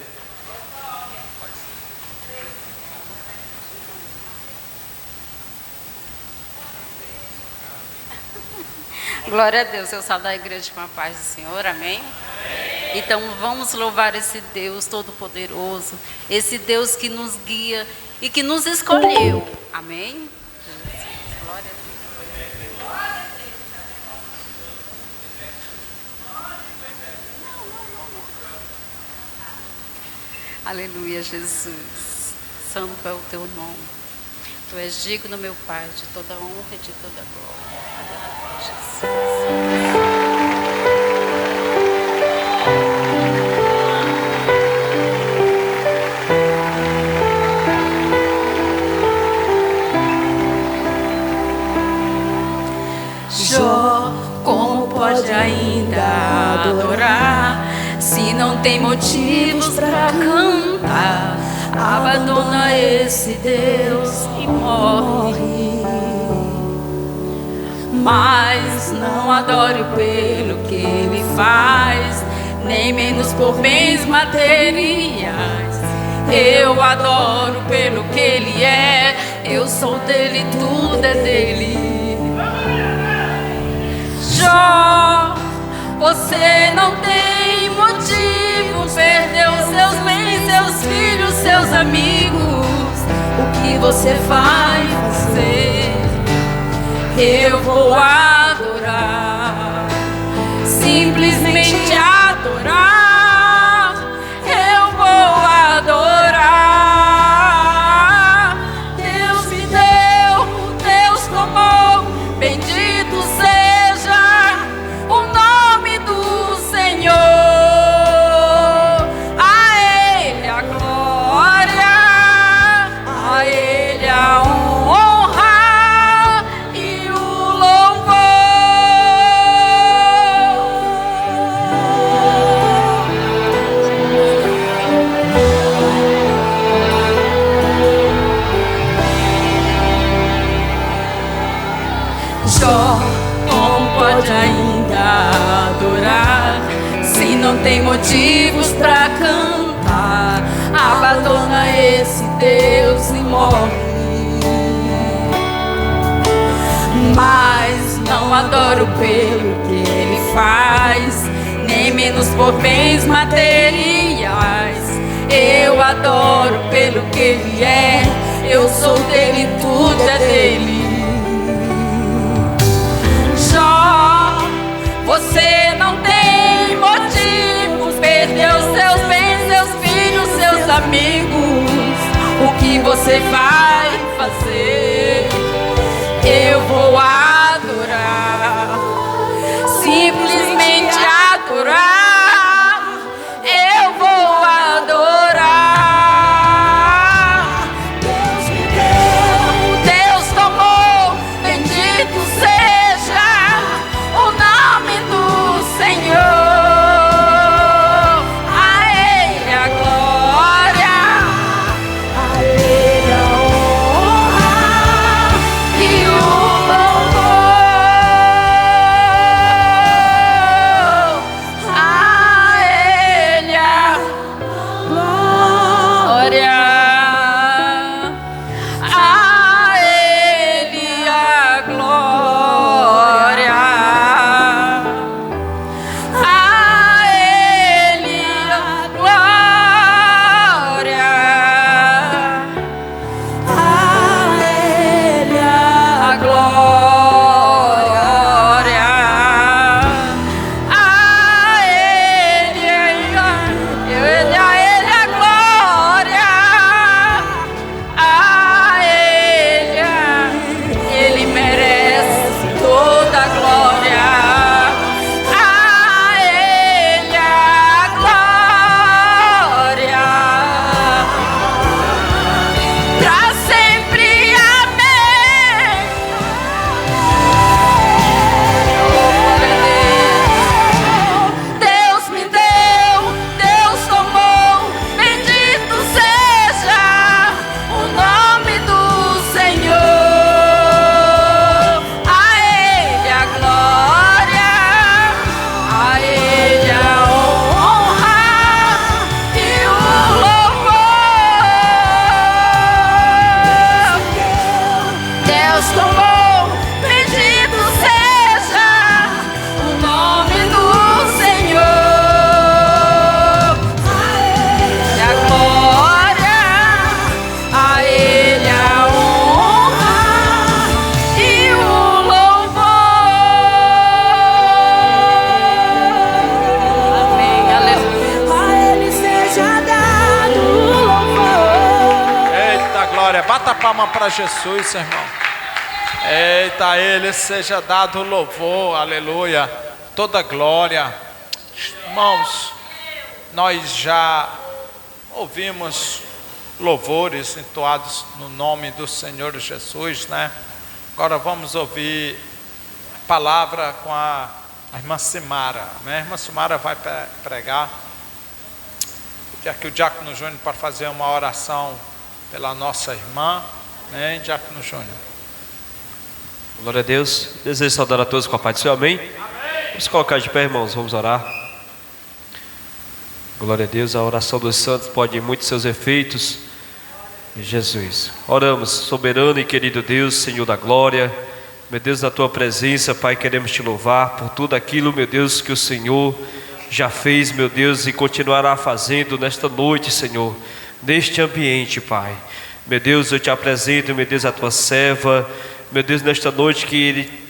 Glória a Deus, eu saio da igreja com a paz do Senhor, amém? Então vamos louvar esse Deus todo-poderoso, esse Deus que nos guia e que nos escolheu, amém? Glória a Deus. Aleluia, Jesus, santo é o teu nome. Tu és digno, meu Pai, de toda honra e de toda glória. Se não tem motivos pra cantar, abandona esse Deus e morre. Mas não adoro pelo que Ele faz, nem menos por bens materiais. Eu adoro pelo que Ele é, eu sou dele, tudo é dele. Jó, você não tem motivo, perdeu seus bens, seus filhos, seus amigos. O que você vai fazer? Eu vou adorar, simplesmente adorar. Eu vou adorar. Deus me deu, Deus tomou, bendito seja o nome do Senhor. A Ele a glória, a Ele a honra e o louvor. Jó, como pode ainda adorar se não tem motivos pra cantar? Abandona esse Deus e morre. Mas não adoro pelo que Ele faz, nem menos por bens materiais. Eu adoro pelo que Ele é, eu sou dele, tudo é dele. Jó, você não tem motivos, perdeu seus bens, seus filhos, seus amigos. O que você vai fazer? Eu vou adorar, simplesmente adorar. Eu vou adorar. Deus me deu, Deus tomou, bendito seja o nome do Senhor. A Ele a glória, a Ele a honra e o louvor. A Ele a glória, a Ele a glória, a Ele a glória, a Ele a glória, a Ele a glória, Ele merece toda a glória. A Ele a glória, pra sempre, amém. Deus me deu, Deus tomou, bendito seja o nome do Senhor. A Ele a glória, a Ele a honra e o louvor. Deus tomou, bendito seja o nome do Senhor. A Ele a glória, a Ele a honra e o louvor. Amém, aleluia. A Ele seja dado louvor. Eita glória, bata a palma para Jesus, irmão. Eita, a Ele seja dado louvor, aleluia, toda glória. Irmãos, nós já ouvimos louvores entoados no nome do Senhor Jesus, né? Agora vamos ouvir a palavra com a irmã Simara, né? A irmã Simara vai pregar Quer que o Diácono Júnior para fazer uma oração pela nossa irmã, né, Diácono Júnior? Glória a Deus. Desejo saudar a todos com a paz do Senhor, amém? Vamos colocar de pé, irmãos, vamos orar. Glória a Deus, a oração dos santos pode muitos seus efeitos. Jesus, oramos, soberano e querido Deus, Senhor da glória, meu Deus, na tua presença, Pai, queremos te louvar por tudo aquilo, meu Deus, que o Senhor já fez, meu Deus, e continuará fazendo nesta noite, Senhor, neste ambiente, Pai. Meu Deus, eu te apresento, meu Deus, a tua serva, meu Deus, nesta noite que ele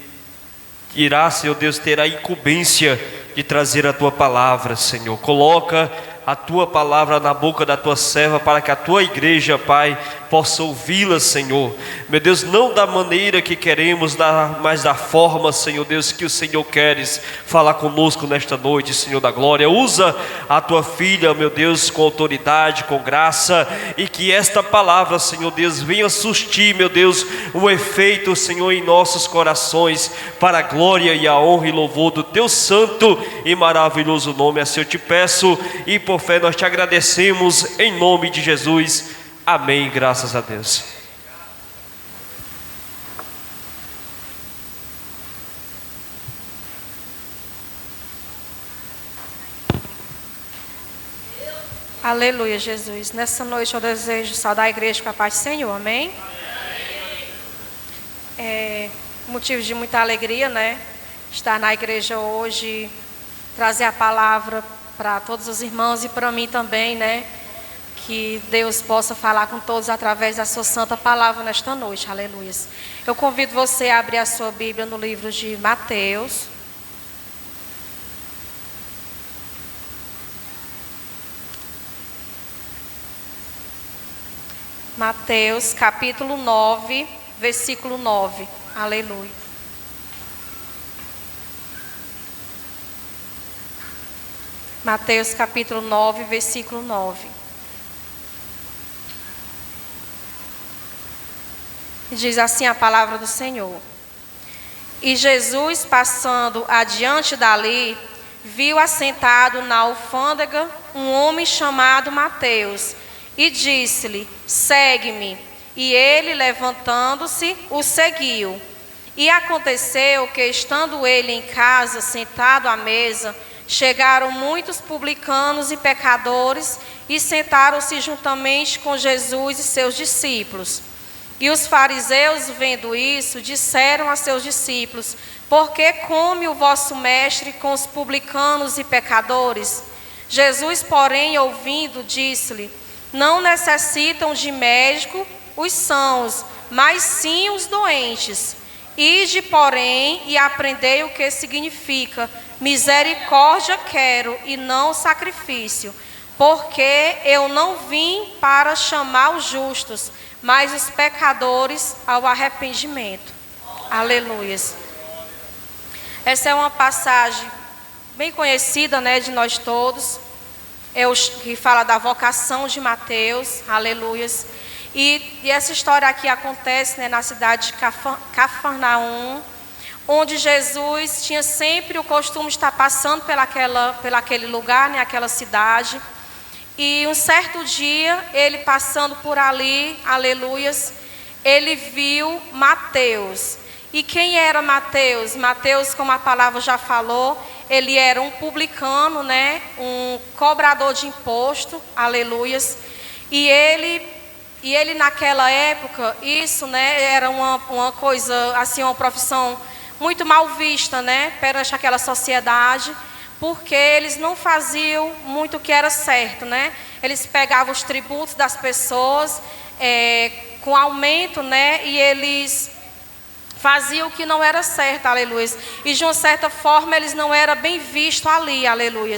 irá, Senhor Deus, ter a incumbência de trazer a tua palavra, Senhor. Coloca a tua palavra na boca da tua serva, para que a tua igreja, Pai, possa ouvi-la, Senhor. Meu Deus, não da maneira que queremos, mas da forma, Senhor Deus, que o Senhor queres falar conosco nesta noite, Senhor da glória. Usa a tua filha, meu Deus, com autoridade, com graça, e que esta palavra, Senhor Deus, venha sustir, meu Deus, um efeito, Senhor, em nossos corações, para a glória e a honra e louvor do teu santo e maravilhoso nome. Assim eu te peço, e por fé nós te agradecemos, em nome de Jesus, amém, graças a Deus. Aleluia, Jesus. Nessa noite eu desejo saudar a igreja com a paz do Senhor, amém? Motivo de muita alegria, né? Estar na igreja hoje, trazer a palavra para todos os irmãos e para mim também, né? Que Deus possa falar com todos através da sua santa palavra nesta noite, aleluia. Eu convido você a abrir a sua Bíblia no livro de Mateus. Mateus capítulo 9, versículo 9, aleluia. Mateus capítulo 9, versículo 9. Diz assim a palavra do Senhor. E Jesus, passando adiante dali, viu assentado na alfândega um homem chamado Mateus, e disse-lhe: segue-me. E ele, levantando-se, o seguiu. E aconteceu que, estando ele em casa, sentado à mesa, chegaram muitos publicanos e pecadores e sentaram-se juntamente com Jesus e seus discípulos. E os fariseus, vendo isso, disseram a seus discípulos: por que come o vosso mestre com os publicanos e pecadores? Jesus, porém, ouvindo, disse-lhe: não necessitam de médico os sãos, mas sim os doentes. Ide, porém, e aprendei o que significa: misericórdia quero e não sacrifício, porque eu não vim para chamar os justos, mas os pecadores ao arrependimento. Aleluias. Essa é uma passagem bem conhecida, né, de nós todos, que fala da vocação de Mateus, aleluias. E essa história aqui acontece, né, na cidade de Cafarnaum, onde Jesus tinha sempre o costume de estar passando pelaquele lugar, né, aquela cidade. E um certo dia, ele passando por ali, aleluias, ele viu Mateus. E quem era Mateus? Mateus, como a palavra já falou, ele era um publicano, né, um cobrador de imposto, aleluias. E ele naquela época, isso, né, era uma coisa, assim, uma profissão muito mal vista, né, perante aquela sociedade, porque eles não faziam muito o que era certo, né. Eles pegavam os tributos das pessoas com aumento, né, e eles faziam o que não era certo, aleluia. E de uma certa forma eles não eram bem vistos ali, aleluia.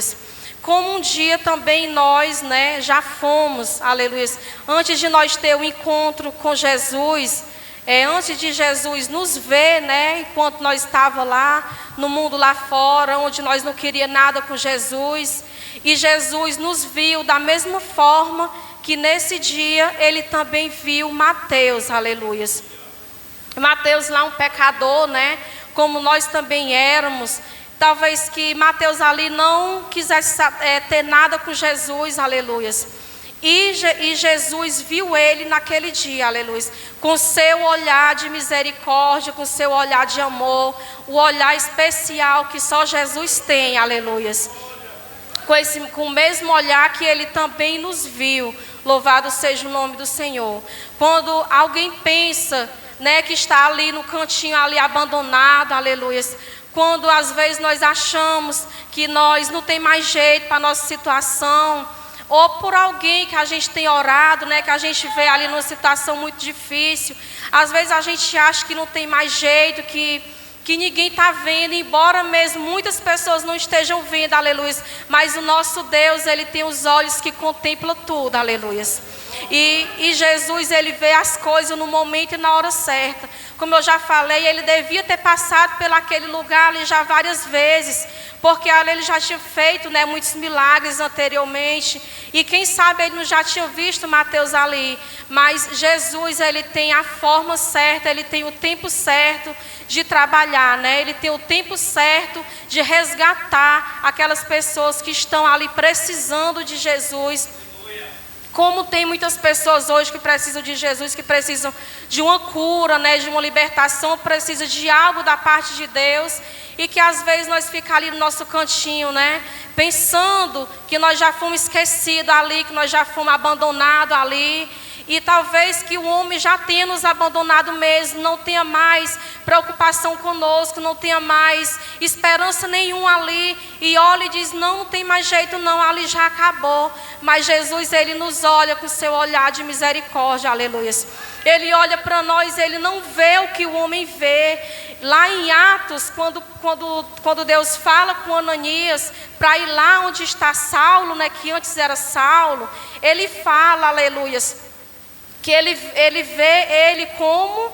Como um dia também nós, né, já fomos, aleluia. Antes de nós ter um encontro com Jesus, antes de Jesus nos ver, né, enquanto nós estávamos lá no mundo lá fora, onde nós não queríamos nada com Jesus, e Jesus nos viu da mesma forma que nesse dia ele também viu Mateus, aleluia. Mateus lá um pecador, né, como nós também éramos, talvez que Mateus ali não quisesse ter nada com Jesus, aleluias. E Jesus viu ele naquele dia, aleluia, com seu olhar de misericórdia, com seu olhar de amor, o olhar especial que só Jesus tem, aleluia. Com o mesmo olhar que ele também nos viu, louvado seja o nome do Senhor. Quando alguém pensa, né, que está ali no cantinho, ali abandonado, aleluia. Quando às vezes nós achamos que nós não tem mais jeito para a nossa situação, ou por alguém que a gente tem orado, né, que a gente vê ali numa situação muito difícil. Às vezes a gente acha que não tem mais jeito, que ninguém está vendo, embora mesmo muitas pessoas não estejam vendo, aleluia. Mas o nosso Deus, Ele tem os olhos que contemplam tudo, aleluia. E Jesus, Ele vê as coisas no momento e na hora certa. Como eu já falei, Ele devia ter passado pelaquele lugar ali já várias vezes, porque ali Ele já tinha feito, né, muitos milagres anteriormente. E quem sabe Ele não já tinha visto Mateus ali. Mas Jesus, Ele tem a forma certa, Ele tem o tempo certo de trabalhar, né? Ele tem o tempo certo de resgatar aquelas pessoas que estão ali precisando de Jesus. Como tem muitas pessoas hoje que precisam de Jesus, que precisam de uma cura, né, de uma libertação, precisam de algo da parte de Deus, e que às vezes nós ficamos ali no nosso cantinho, né, pensando que nós já fomos esquecidos ali, que nós já fomos abandonados ali. E talvez que o homem já tenha nos abandonado mesmo, não tenha mais preocupação conosco, não tenha mais esperança nenhuma ali. E olha e diz, não tem mais jeito não, ali já acabou. Mas Jesus, Ele nos olha com seu olhar de misericórdia, aleluia. Ele olha para nós, Ele não vê o que o homem vê. Lá em Atos, quando Deus fala com Ananias, para ir lá onde está Saulo, né, que antes era Saulo, Ele fala, aleluia, que ele vê ele como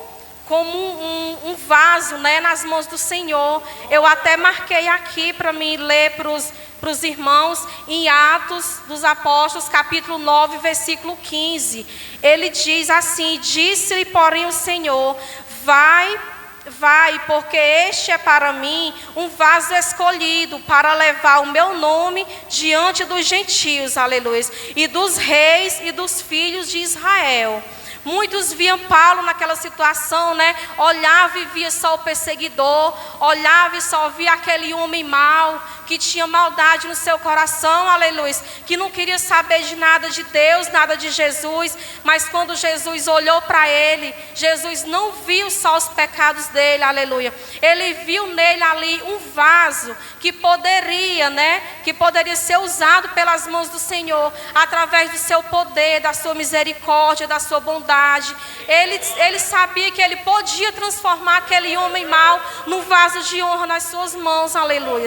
um vaso, né, nas mãos do Senhor. Eu até marquei aqui para mim ler para os irmãos, em Atos dos Apóstolos, capítulo 9, versículo 15. Ele diz assim: disse-lhe, porém, o Senhor, vai, porque este é para mim um vaso escolhido para levar o meu nome diante dos gentios, aleluia, e dos reis e dos filhos de Israel. Muitos viam Paulo naquela situação, né? Olhava e via só o perseguidor, olhava e só via aquele homem mau, que tinha maldade no seu coração, aleluia, que não queria saber de nada de Deus, nada de Jesus. Mas quando Jesus olhou para ele, Jesus não viu só os pecados dele, aleluia. Ele viu nele ali um vaso que poderia, né? Que poderia ser usado pelas mãos do Senhor, através do seu poder, da sua misericórdia, da sua bondade. Ele sabia que ele podia transformar aquele homem mau num vaso de honra nas suas mãos, aleluia.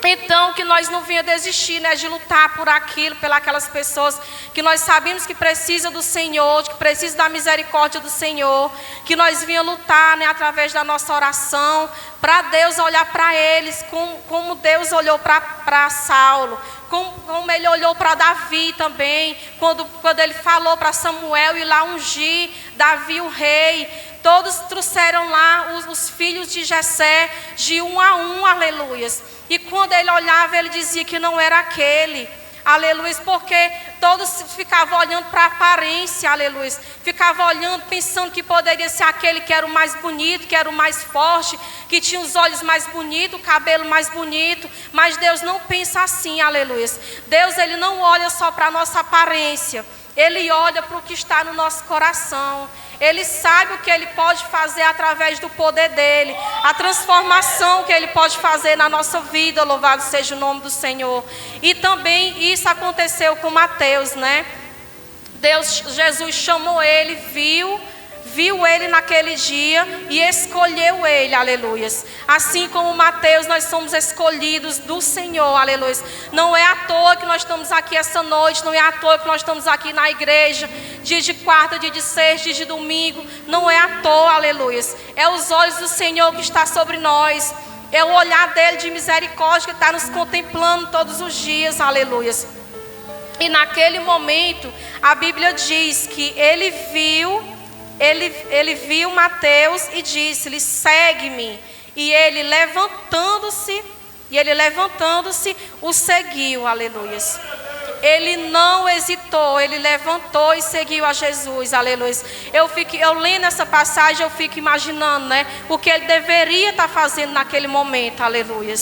Então, que nós não venha desistir, né, de lutar por aquilo, pelas pessoas que nós sabemos que precisam do Senhor, que precisam da misericórdia do Senhor, que nós venha lutar, né, através da nossa oração, para Deus olhar para eles, como Deus olhou para Saulo, como Ele olhou para Davi também, quando Ele falou para Samuel ir lá ungir Davi o rei. Todos trouxeram lá os filhos de Jessé, de um a um, aleluias. E quando ele olhava, ele dizia que não era aquele, aleluia, porque todos ficavam olhando para a aparência, aleluia. Ficavam olhando, pensando que poderia ser aquele que era o mais bonito, que era o mais forte, que tinha os olhos mais bonitos, o cabelo mais bonito. Mas Deus não pensa assim, aleluia. Deus, Ele não olha só para a nossa aparência, Ele olha para o que está no nosso coração. Ele sabe o que Ele pode fazer através do poder dEle, a transformação que Ele pode fazer na nossa vida, louvado seja o nome do Senhor. E também isso aconteceu com Mateus, né? Jesus chamou ele, viu ele naquele dia e escolheu ele, aleluias. Assim como Mateus, nós somos escolhidos do Senhor, aleluias. Não é à toa que nós estamos aqui essa noite, não é à toa que nós estamos aqui na igreja, dia de quarta, dia de sexta, dia de domingo, não é à toa, aleluias. É os olhos do Senhor que está sobre nós, é o olhar dele de misericórdia que está nos contemplando todos os dias, aleluias. E naquele momento, a Bíblia diz que ele viu Mateus e disse-lhe, segue-me. E ele levantando-se, o seguiu, aleluias. Ele não hesitou, ele levantou e seguiu a Jesus, aleluia. Eu lendo essa passagem, eu fico imaginando, né, o que ele deveria estar fazendo naquele momento, aleluia.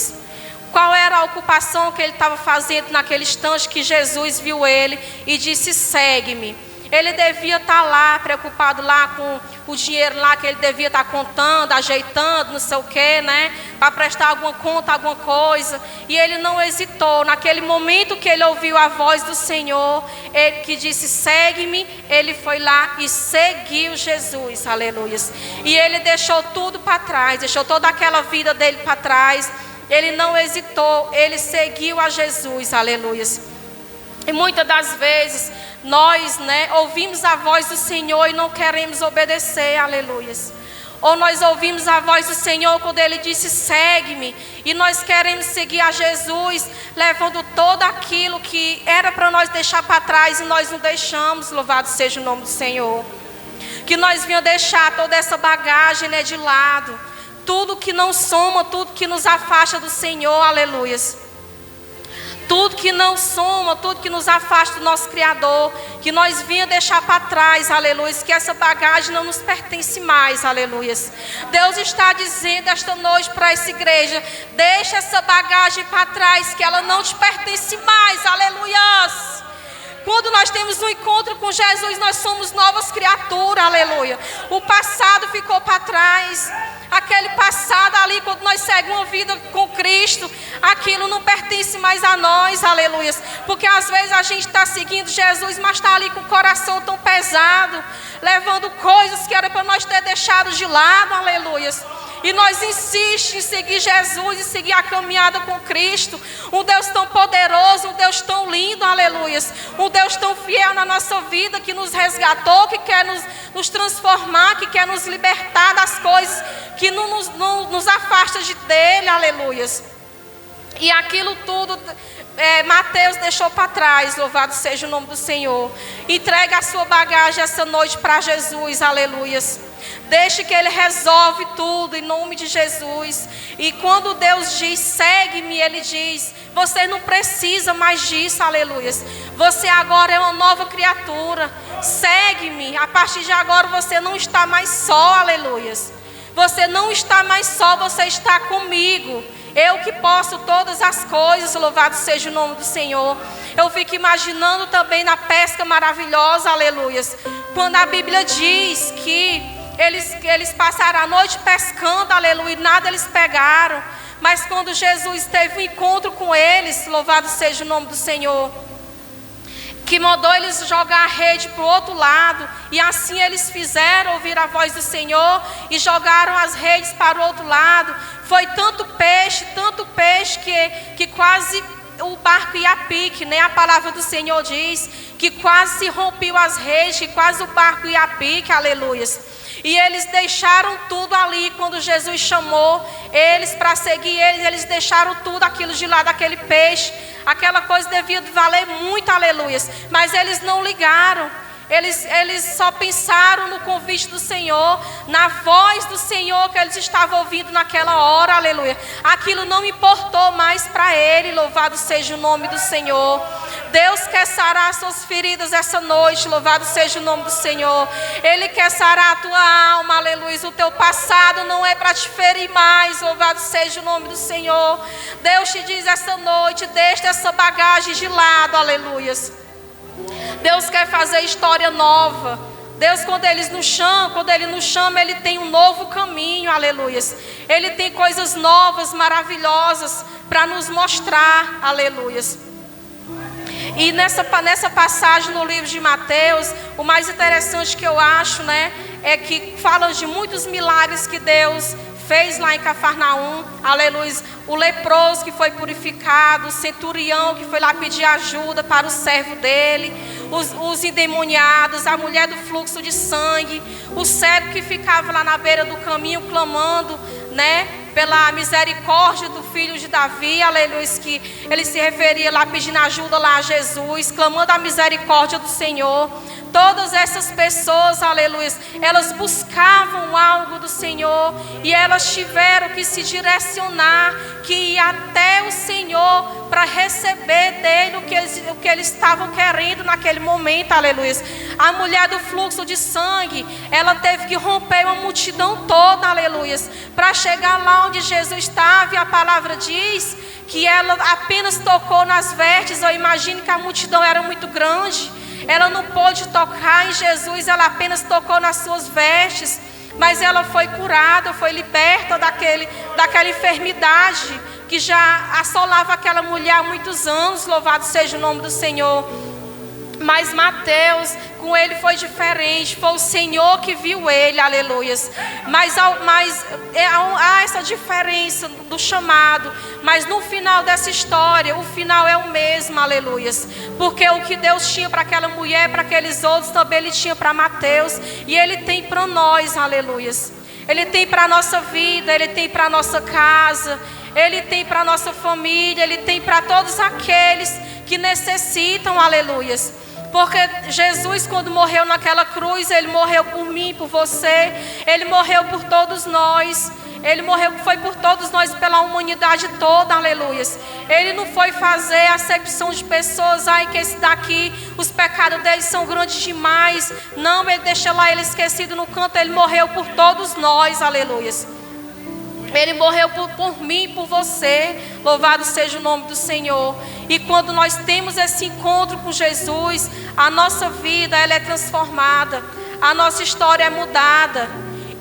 Qual era a ocupação que ele estava fazendo naquele instante que Jesus viu ele e disse: segue-me. Ele devia estar lá, preocupado lá com o dinheiro lá que ele devia estar contando, ajeitando, não sei o que, né? Para prestar alguma conta, alguma coisa. E ele não hesitou. Naquele momento que ele ouviu a voz do Senhor, ele que disse: segue-me, ele foi lá e seguiu Jesus, aleluia. E ele deixou tudo para trás, deixou toda aquela vida dele para trás. Ele não hesitou, ele seguiu a Jesus, aleluia. E muitas das vezes nós, né, ouvimos a voz do Senhor e não queremos obedecer, aleluia. Ou nós ouvimos a voz do Senhor quando Ele disse: segue-me, e nós queremos seguir a Jesus, levando todo aquilo que era para nós deixar para trás e nós não deixamos, louvado seja o nome do Senhor. Que nós venhamos deixar toda essa bagagem, né, de lado, tudo que não soma, tudo que nos afasta do Senhor, aleluia. Tudo que não soma, tudo que nos afasta do nosso Criador, que nós vinha deixar para trás, aleluia, que essa bagagem não nos pertence mais, aleluia. Deus está dizendo esta noite para essa igreja: deixa essa bagagem para trás, que ela não te pertence mais, aleluia. Quando nós temos um encontro com Jesus, nós somos novas criaturas, aleluia. O passado ficou para trás. Aquele passado ali, quando nós seguimos uma vida com Cristo, aquilo não pertence mais a nós, aleluia. Porque às vezes a gente está seguindo Jesus, mas está ali com o coração tão pesado, levando coisas que era para nós ter deixado de lado, aleluia. E nós insistimos em seguir Jesus e seguir a caminhada com Cristo. Um Deus tão poderoso, um Deus tão lindo, aleluia. Um Deus tão fiel na nossa vida, que nos resgatou, que quer nos transformar, que quer nos libertar das coisas que não nos afasta dele, aleluia. E aquilo tudo Mateus deixou para trás, louvado seja o nome do Senhor. Entregue a sua bagagem essa noite para Jesus, aleluia. Deixe que Ele resolve tudo em nome de Jesus. E quando Deus diz: segue-me, Ele diz: você não precisa mais disso, aleluia. Você agora é uma nova criatura. Segue-me. A partir de agora você não está mais só, aleluia. Você não está mais só, você está comigo. Eu que posso todas as coisas, louvado seja o nome do Senhor. Eu fico imaginando também na pesca maravilhosa, aleluia. Quando a Bíblia diz que eles passaram a noite pescando, aleluia, e nada eles pegaram. Mas quando Jesus teve um encontro com eles, louvado seja o nome do Senhor, que mandou eles jogar a rede para o outro lado, e assim eles fizeram, ouvir a voz do Senhor, e jogaram as redes para o outro lado. Foi tanto peixe, que quase o barco ia a pique, né? A palavra do Senhor diz que quase se rompiam as redes, que quase o barco ia a pique, aleluia. E eles deixaram tudo ali, quando Jesus chamou eles para seguir eles deixaram tudo aquilo de lado, aquele peixe, aquela coisa devia valer muito, aleluia. Mas eles não ligaram, eles só pensaram no convite do Senhor, na voz do Senhor que eles estavam ouvindo naquela hora, aleluia. Aquilo não importou mais para ele, louvado seja o nome do Senhor. Deus quer sarar suas feridas essa noite, louvado seja o nome do Senhor. Ele quer sarar a tua alma, aleluia. O teu passado não é para te ferir mais, louvado seja o nome do Senhor. Deus te diz essa noite: deixa essa bagagem de lado, aleluia. Deus quer fazer história nova. Deus, quando Ele nos chama, Ele tem um novo caminho, aleluia. Ele tem coisas novas, maravilhosas para nos mostrar, aleluia. E nessa passagem no livro de Mateus, o mais interessante que eu acho, né, é que fala de muitos milagres que Deus fez lá em Cafarnaum, aleluia. O leproso que foi purificado, o centurião que foi lá pedir ajuda para o servo dele, os endemoniados, a mulher do fluxo de sangue, o cego que ficava lá na beira do caminho clamando, né, pela misericórdia do filho de Davi, aleluia, que ele se referia lá pedindo ajuda lá a Jesus, clamando a misericórdia do Senhor. Todas essas pessoas, aleluia, elas buscavam algo do Senhor e elas tiveram que se direcionar, que ir até o Senhor para receber dele o que eles estavam querendo naquele momento, aleluia. A mulher do fluxo de sangue, ela teve que romper uma multidão toda, aleluia, para chegar lá onde Jesus estava, e a palavra diz que ela apenas tocou nas vestes. Eu imagino que a multidão era muito grande. Ela não pôde tocar em Jesus, ela apenas tocou nas suas vestes, mas ela foi curada, foi liberta daquela enfermidade que já assolava aquela mulher há muitos anos. Louvado seja o nome do Senhor. Mas Mateus, com ele foi diferente, foi o Senhor que viu ele, aleluias. Mas há essa diferença do chamado, mas no final dessa história, o final é o mesmo, aleluias. Porque o que Deus tinha para aquela mulher, para aqueles outros, também Ele tinha para Mateus, e Ele tem para nós, aleluias. Ele tem para a nossa vida, Ele tem para a nossa casa, Ele tem para a nossa família, Ele tem para todos aqueles que necessitam, aleluias. Porque Jesus, quando morreu naquela cruz, Ele morreu por mim, por você. Ele morreu por todos nós. Ele morreu, foi por todos nós, pela humanidade toda, aleluias. Ele não foi fazer acepção de pessoas, ai, que esse daqui, os pecados deles são grandes demais. Não, Ele deixa lá ele esquecido no canto. Ele morreu por todos nós, aleluias. Ele morreu por mim, por você. Louvado seja o nome do Senhor. E quando nós temos esse encontro com Jesus, a nossa vida ela é transformada, a nossa história é mudada.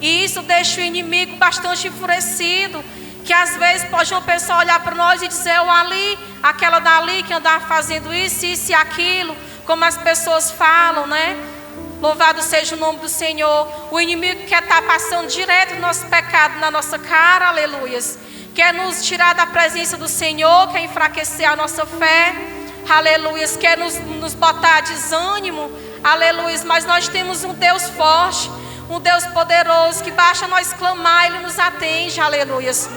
E isso deixa o inimigo bastante enfurecido, que às vezes pode uma pessoa olhar para nós e dizer: eu ali, aquela dali que andava fazendo isso e aquilo, como as pessoas falam, né? Louvado seja o nome do Senhor. O inimigo quer estar passando direto o nosso pecado na nossa cara, aleluias. Quer nos tirar da presença do Senhor, quer enfraquecer a nossa fé, aleluias. Quer nos botar desânimo, aleluias. Mas nós temos um Deus forte, um Deus poderoso, que basta nós clamar, Ele nos atende, aleluias.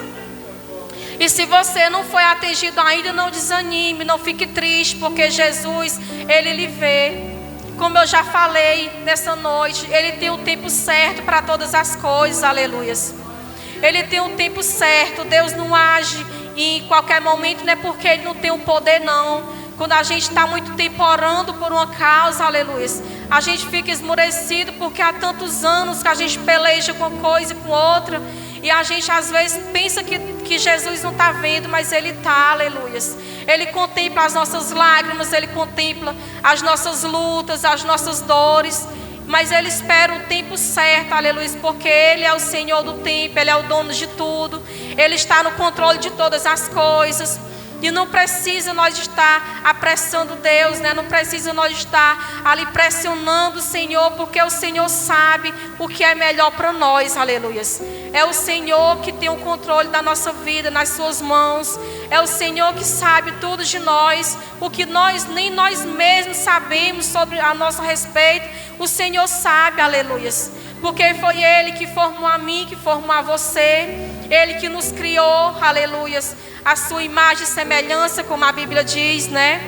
E se você não foi atendido ainda, não desanime, não fique triste, porque Jesus, Ele lhe vê. Como eu já falei nessa noite, Ele tem o tempo certo para todas as coisas, aleluias. Ele tem o tempo certo. Deus não age em qualquer momento, não é porque Ele não tem o poder, não. Quando a gente está muito tempo orando por uma causa, aleluias, a gente fica esmurecido, porque há tantos anos que a gente peleja com uma coisa e com outra, e a gente às vezes pensa que Jesus não está vendo, mas Ele está, aleluias. Ele contempla as nossas lágrimas, Ele contempla as nossas lutas, as nossas dores, mas Ele espera o tempo certo, aleluia, porque Ele é o Senhor do tempo, Ele é o dono de tudo, Ele está no controle de todas as coisas. E não precisa nós estar apressando Deus, né? Não precisa nós estar ali pressionando o Senhor, porque o Senhor sabe o que é melhor para nós, aleluias. É o Senhor que tem o controle da nossa vida nas suas mãos. É o Senhor que sabe tudo de nós, o que nem nós mesmos sabemos sobre a nosso respeito. O Senhor sabe, aleluias. Porque foi Ele que formou a mim, que formou a você. Ele que nos criou, aleluias, a sua imagem e semelhança, como a Bíblia diz, né?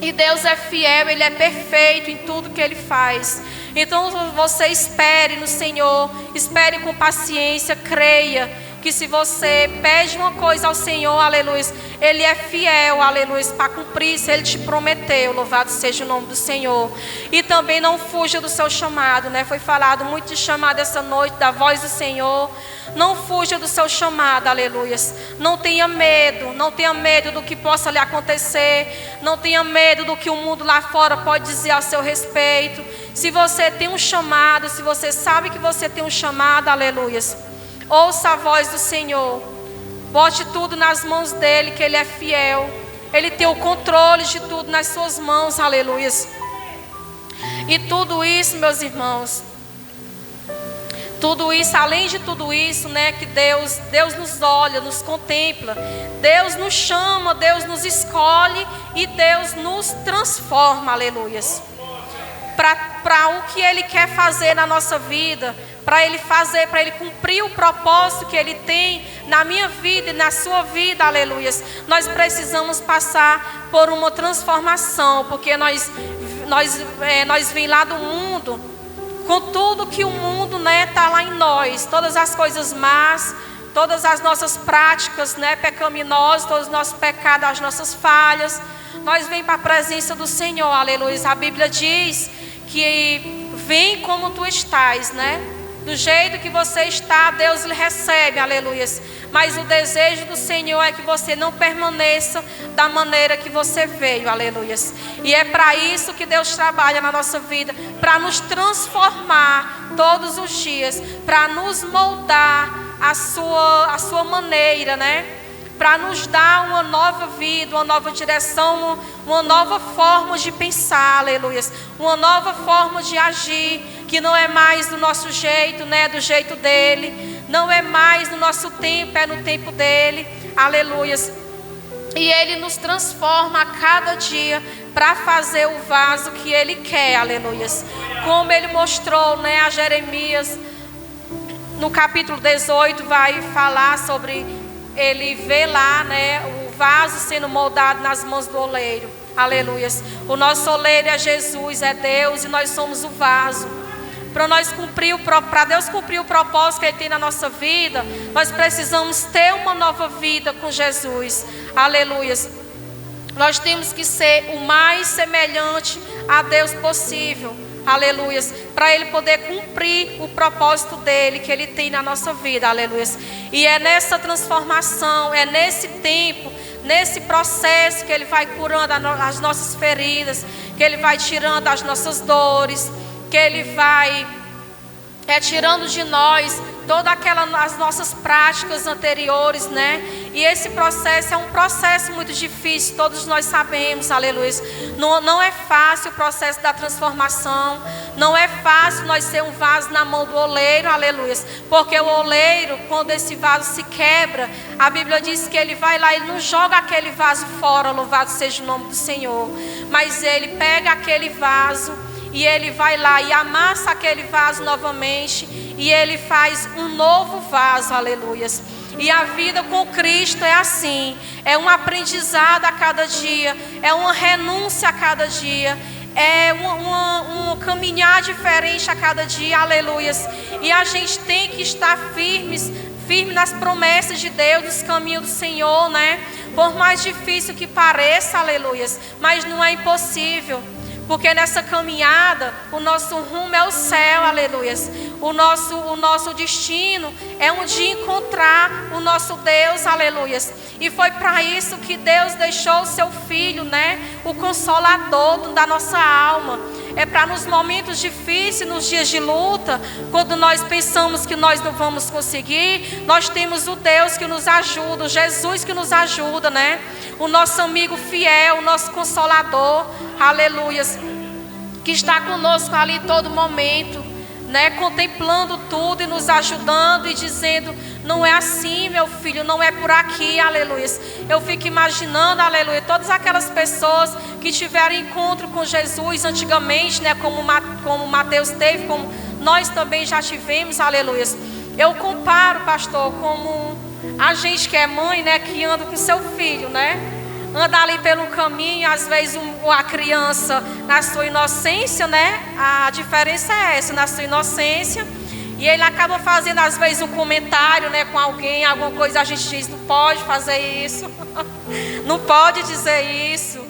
E Deus é fiel, Ele é perfeito em tudo que Ele faz. Então você espere no Senhor, espere com paciência, creia que se você pede uma coisa ao Senhor, aleluia, Ele é fiel, aleluia, para cumprir se Ele te prometeu. Louvado seja o nome do Senhor. E também não fuja do seu chamado, né? Foi falado muito de chamado essa noite, da voz do Senhor. Não fuja do seu chamado, aleluia. Não tenha medo do que possa lhe acontecer. Não tenha medo do que o mundo lá fora pode dizer ao seu respeito. Se você tem um chamado, se você sabe que você tem um chamado, aleluia, ouça a voz do Senhor. Bote tudo nas mãos dEle, que Ele é fiel. Ele tem o controle de tudo nas suas mãos, aleluia. E tudo isso, meus irmãos, tudo isso, além de tudo isso, né, que Deus nos olha, nos contempla, Deus nos chama, Deus nos escolhe e Deus nos transforma, aleluias, para o que Ele quer fazer na nossa vida, para Ele fazer, para Ele cumprir o propósito que Ele tem na minha vida e na sua vida, aleluias, nós precisamos passar por uma transformação, porque nós vem lá do mundo, com tudo que o mundo, né, tá lá em nós, todas as coisas más, todas as nossas práticas, né, pecaminosas, todos os nossos pecados, as nossas falhas, nós vem para a presença do Senhor, aleluia. A Bíblia diz que vem como tu estás, né? Do jeito que você está, Deus lhe recebe, aleluia. Mas o desejo do Senhor é que você não permaneça da maneira que você veio, aleluia. E é para isso que Deus trabalha na nossa vida, para nos transformar todos os dias, para nos moldar a sua maneira, né? Para nos dar uma nova vida, uma nova direção, uma nova forma de pensar, aleluia. Uma nova forma de agir, que não é mais do nosso jeito, né? Do jeito dele. Não é mais no nosso tempo, é no tempo dele, aleluia. E ele nos transforma a cada dia para fazer o vaso que ele quer, aleluia. Como ele mostrou, né, a Jeremias, no capítulo 18, vai falar sobre ele ver lá, né, o vaso sendo moldado nas mãos do oleiro, aleluia. O nosso oleiro é Jesus, é Deus, e nós somos o vaso. Para Deus cumprir o propósito que Ele tem na nossa vida, nós precisamos ter uma nova vida com Jesus, aleluia. Nós temos que ser o mais semelhante a Deus possível, aleluia, para Ele poder cumprir o propósito dEle, que Ele tem na nossa vida, aleluia. E é nessa transformação, é nesse tempo, nesse processo que Ele vai curando as nossas feridas, que Ele vai tirando as nossas dores, que Ele vai tirando de nós todas as nossas práticas anteriores, né? E esse processo é um processo muito difícil, todos nós sabemos, aleluia. Não é fácil o processo da transformação, não é fácil nós ser um vaso na mão do oleiro, aleluia. Porque o oleiro, quando esse vaso se quebra, a Bíblia diz que ele vai lá, ele não joga aquele vaso fora, louvado seja o nome do Senhor, mas ele pega aquele vaso e ele vai lá e amassa aquele vaso novamente, e ele faz um novo vaso, aleluia. E a vida com Cristo é assim, é um aprendizado a cada dia, é uma renúncia a cada dia, é um caminhar diferente a cada dia, aleluia. E a gente tem que estar firme nas promessas de Deus, nos caminhos do Senhor, né? Por mais difícil que pareça, aleluia, mas não é impossível. Porque nessa caminhada, o nosso rumo é o céu, aleluia. O nosso destino é um dia encontrar o nosso Deus, aleluia. E foi para isso que Deus deixou o seu Filho, né? O Consolador da nossa alma. É para nos momentos difíceis, nos dias de luta, quando nós pensamos que nós não vamos conseguir, nós temos o Deus que nos ajuda, o Jesus que nos ajuda, né? O nosso amigo fiel, o nosso Consolador, aleluia, que está conosco ali todo momento, né? Contemplando tudo e nos ajudando e dizendo: não é assim, meu filho, não é por aqui, aleluia. Eu fico imaginando, aleluia, todas aquelas pessoas que tiveram encontro com Jesus antigamente, né? Como Mateus teve, como nós também já tivemos, aleluia. Eu comparo, pastor, como a gente que é mãe, né? Que anda com seu filho, né? Anda ali pelo caminho, às vezes a criança na sua inocência, né? A diferença é essa, na sua inocência. E ele acaba fazendo às vezes um comentário, né, com alguém, alguma coisa, a gente diz: não pode fazer isso, não pode dizer isso,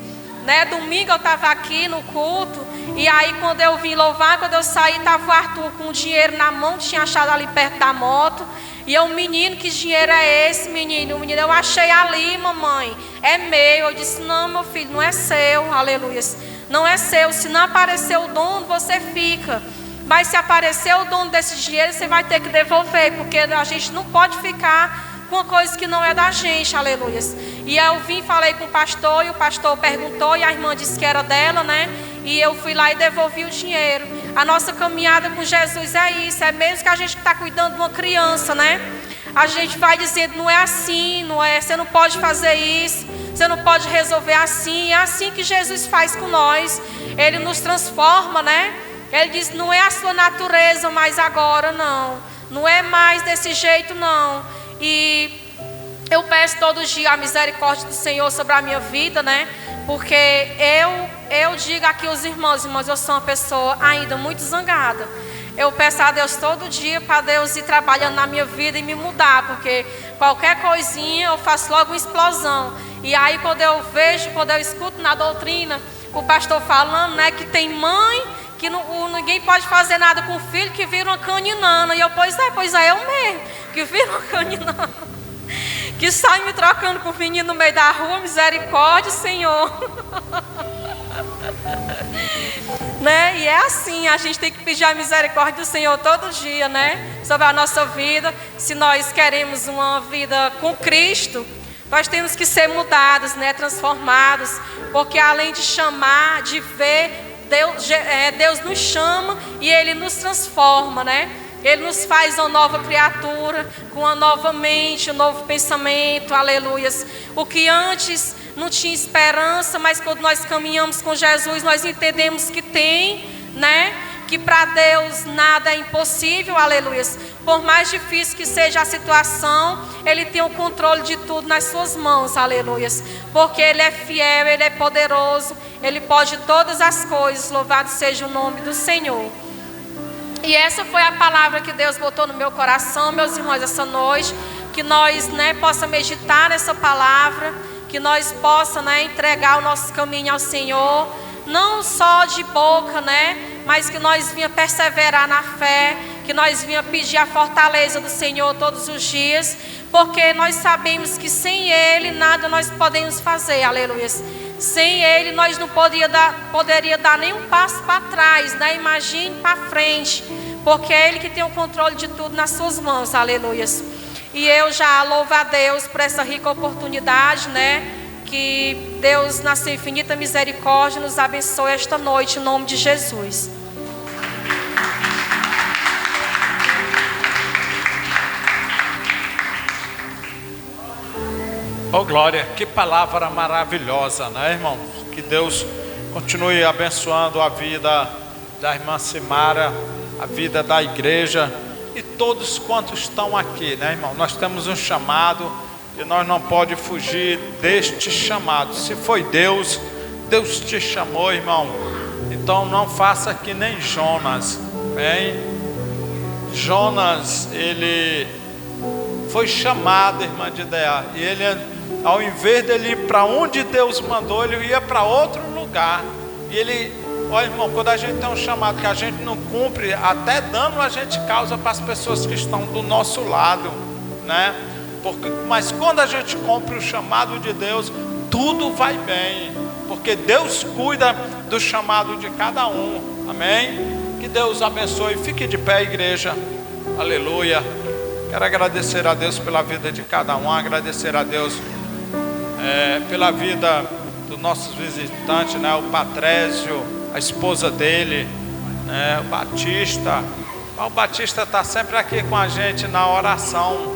né? Domingo eu estava aqui no culto, e aí quando eu vim louvar, quando eu saí, estava o Arthur com o dinheiro na mão, que tinha achado ali perto da moto. E eu: menino, que dinheiro é esse, menino? O menino: eu achei ali, mamãe, é meu. Eu disse: não, meu filho, não é seu, aleluia, não é seu. Se não aparecer o dono, você fica. Mas se aparecer o dono desse dinheiro, você vai ter que devolver, porque a gente não pode ficar com uma coisa que não é da gente, aleluia. E eu vim, falei com o pastor, e o pastor perguntou, e a irmã disse que era dela, né? E eu fui lá e devolvi o dinheiro. A nossa caminhada com Jesus é isso, é mesmo que a gente está cuidando de uma criança, né? A gente vai dizendo: não é assim, não é, você não pode fazer isso, você não pode resolver assim. É assim que Jesus faz com nós. Ele nos transforma, né? Ele diz, não é a sua natureza mais agora, não. Não é mais desse jeito, não. E eu peço todo dia a misericórdia do Senhor sobre a minha vida, né? Porque eu digo aqui aos irmãos, eu sou uma pessoa ainda muito zangada. Eu peço a Deus todo dia para Deus ir trabalhando na minha vida e me mudar, porque qualquer coisinha eu faço logo uma explosão. E aí quando eu escuto na doutrina o pastor falando, né, que tem mãe que ninguém pode fazer nada com o filho, que vira uma caninana. E eu, pois é, eu mesmo, que vira uma caninana. Que sai me trocando com o menino no meio da rua, misericórdia, Senhor. Né? E é assim, a gente tem que pedir a misericórdia do Senhor todo dia, né? Sobre a nossa vida. Se nós queremos uma vida com Cristo, nós temos que ser mudados, né? Transformados. Porque além de chamar, de ver, Deus nos chama e Ele nos transforma, né? Ele nos faz uma nova criatura, com uma nova mente, um novo pensamento, aleluias. O que antes não tinha esperança, mas quando nós caminhamos com Jesus, nós entendemos que tem, né? Que para Deus nada é impossível, aleluias. Por mais difícil que seja a situação, Ele tem o controle de tudo nas suas mãos, aleluias. Porque Ele é fiel, Ele é poderoso, Ele pode todas as coisas, louvado seja o nome do Senhor. E essa foi a palavra que Deus botou no meu coração, meus irmãos, essa noite. Que nós, né, possa meditar nessa palavra, que nós possa, né, entregar o nosso caminho ao Senhor. Não só de boca, né, mas que nós venha perseverar na fé, que nós venha pedir a fortaleza do Senhor todos os dias. Porque nós sabemos que sem Ele nada nós podemos fazer, aleluia. Sem Ele nós não poderia dar nem um passo para trás, né? Imagine para frente, porque é Ele que tem o controle de tudo nas suas mãos, aleluia. E eu já louvo a Deus por essa rica oportunidade, né? Que Deus, na sua infinita misericórdia, nos abençoe esta noite, em nome de Jesus. Oh glória, que palavra maravilhosa, né, irmão? Que Deus continue abençoando a vida da irmã Simara, a vida da igreja e todos quantos estão aqui, né, irmão? Nós temos um chamado e nós não podemos fugir deste chamado. Se foi Deus, Deus te chamou, irmão. Então não faça que nem Jonas, hein? Jonas, ele foi chamado, irmã de Deá, e ele, ao invés dele ir para onde Deus mandou, ele ia para outro lugar. E ele, olha, irmão, quando a gente tem um chamado que a gente não cumpre, até dano a gente causa para as pessoas que estão do nosso lado, né? Mas quando a gente cumpre o chamado de Deus, tudo vai bem, porque Deus cuida do chamado de cada um, amém? Que Deus abençoe, fique de pé, igreja, aleluia. Quero agradecer a Deus pela vida de cada um, agradecer a Deus pela vida dos nossos visitantes, né? O Patrézio, a esposa dele, né? O Batista. O Batista está sempre aqui com a gente na oração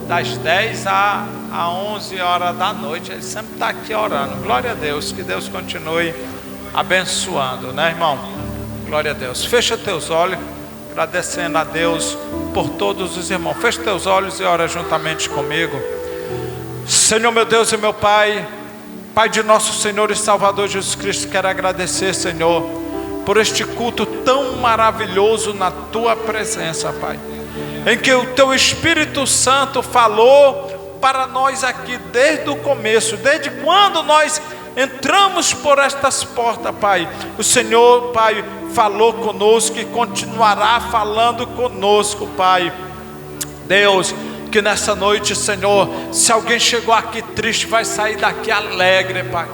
das 10 a 11 horas da noite. Ele sempre está aqui orando. Glória a Deus, que Deus continue abençoando, né, irmão? Glória a Deus. Fecha teus olhos, agradecendo a Deus por todos os irmãos. Fecha teus olhos e ora juntamente comigo. Senhor, meu Deus e meu Pai, Pai de nosso Senhor e Salvador Jesus Cristo, quero agradecer, Senhor, por este culto tão maravilhoso na Tua presença, Pai, em que o Teu Espírito Santo falou para nós aqui desde o começo, desde quando nós entramos por estas portas, Pai. O Senhor, Pai, falou conosco e continuará falando conosco, Pai. Deus, que nessa noite, Senhor, se alguém chegou aqui triste, vai sair daqui alegre, Pai.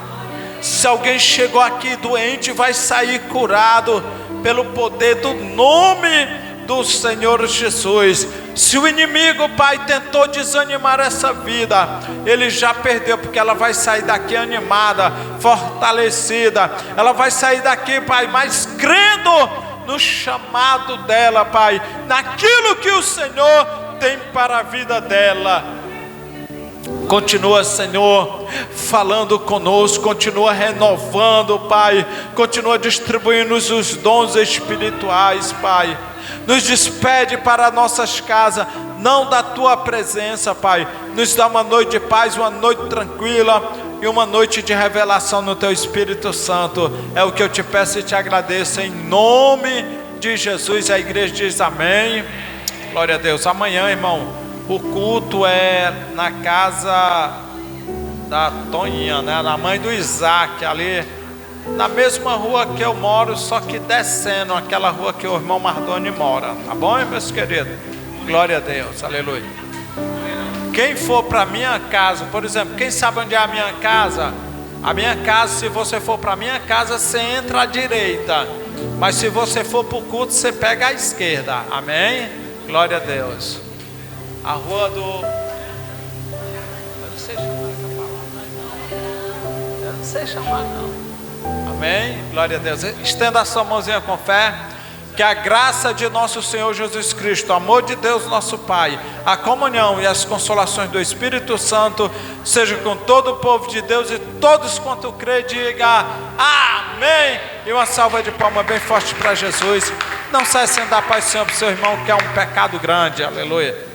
Se alguém chegou aqui doente, vai sair curado pelo poder do nome do Senhor Jesus. Se o inimigo, Pai, tentou desanimar essa vida, ele já perdeu, porque ela vai sair daqui animada, fortalecida. Ela vai sair daqui, Pai, mas crendo no chamado dela, Pai, naquilo que o Senhor tem para a vida dela. Continua, Senhor, falando conosco, continua renovando, Pai, continua distribuindo os dons espirituais, Pai. Nos despede para nossas casas, não da Tua presença, Pai. Nos dá uma noite de paz, uma noite tranquila e uma noite de revelação no Teu Espírito Santo. É o que eu te peço e te agradeço, em nome de Jesus. A igreja diz amém. Glória a Deus. Amanhã, irmão, o culto é na casa da Toninha, né? Na mãe do Isaac, ali na mesma rua que eu moro, só que descendo aquela rua que o irmão Mardoni mora. Tá bom, meus queridos? Glória a Deus, aleluia. Quem for para minha casa, por exemplo, quem sabe onde é a minha casa? A minha casa, se você for para minha casa, você entra à direita. Mas se você for para o culto, você pega à esquerda. Amém? Glória a Deus. A rua do... Eu não sei chamar essa palavra, não. Eu não sei chamar, não. Amém? Glória a Deus. Estenda a sua mãozinha com fé. Que a graça de nosso Senhor Jesus Cristo, o amor de Deus nosso Pai, a comunhão e as consolações do Espírito Santo seja com todo o povo de Deus e todos quanto crê, diga amém. E uma salva de palmas bem forte para Jesus. Não saia sem dar paz, Senhor, para o seu irmão, que é um pecado grande. Aleluia.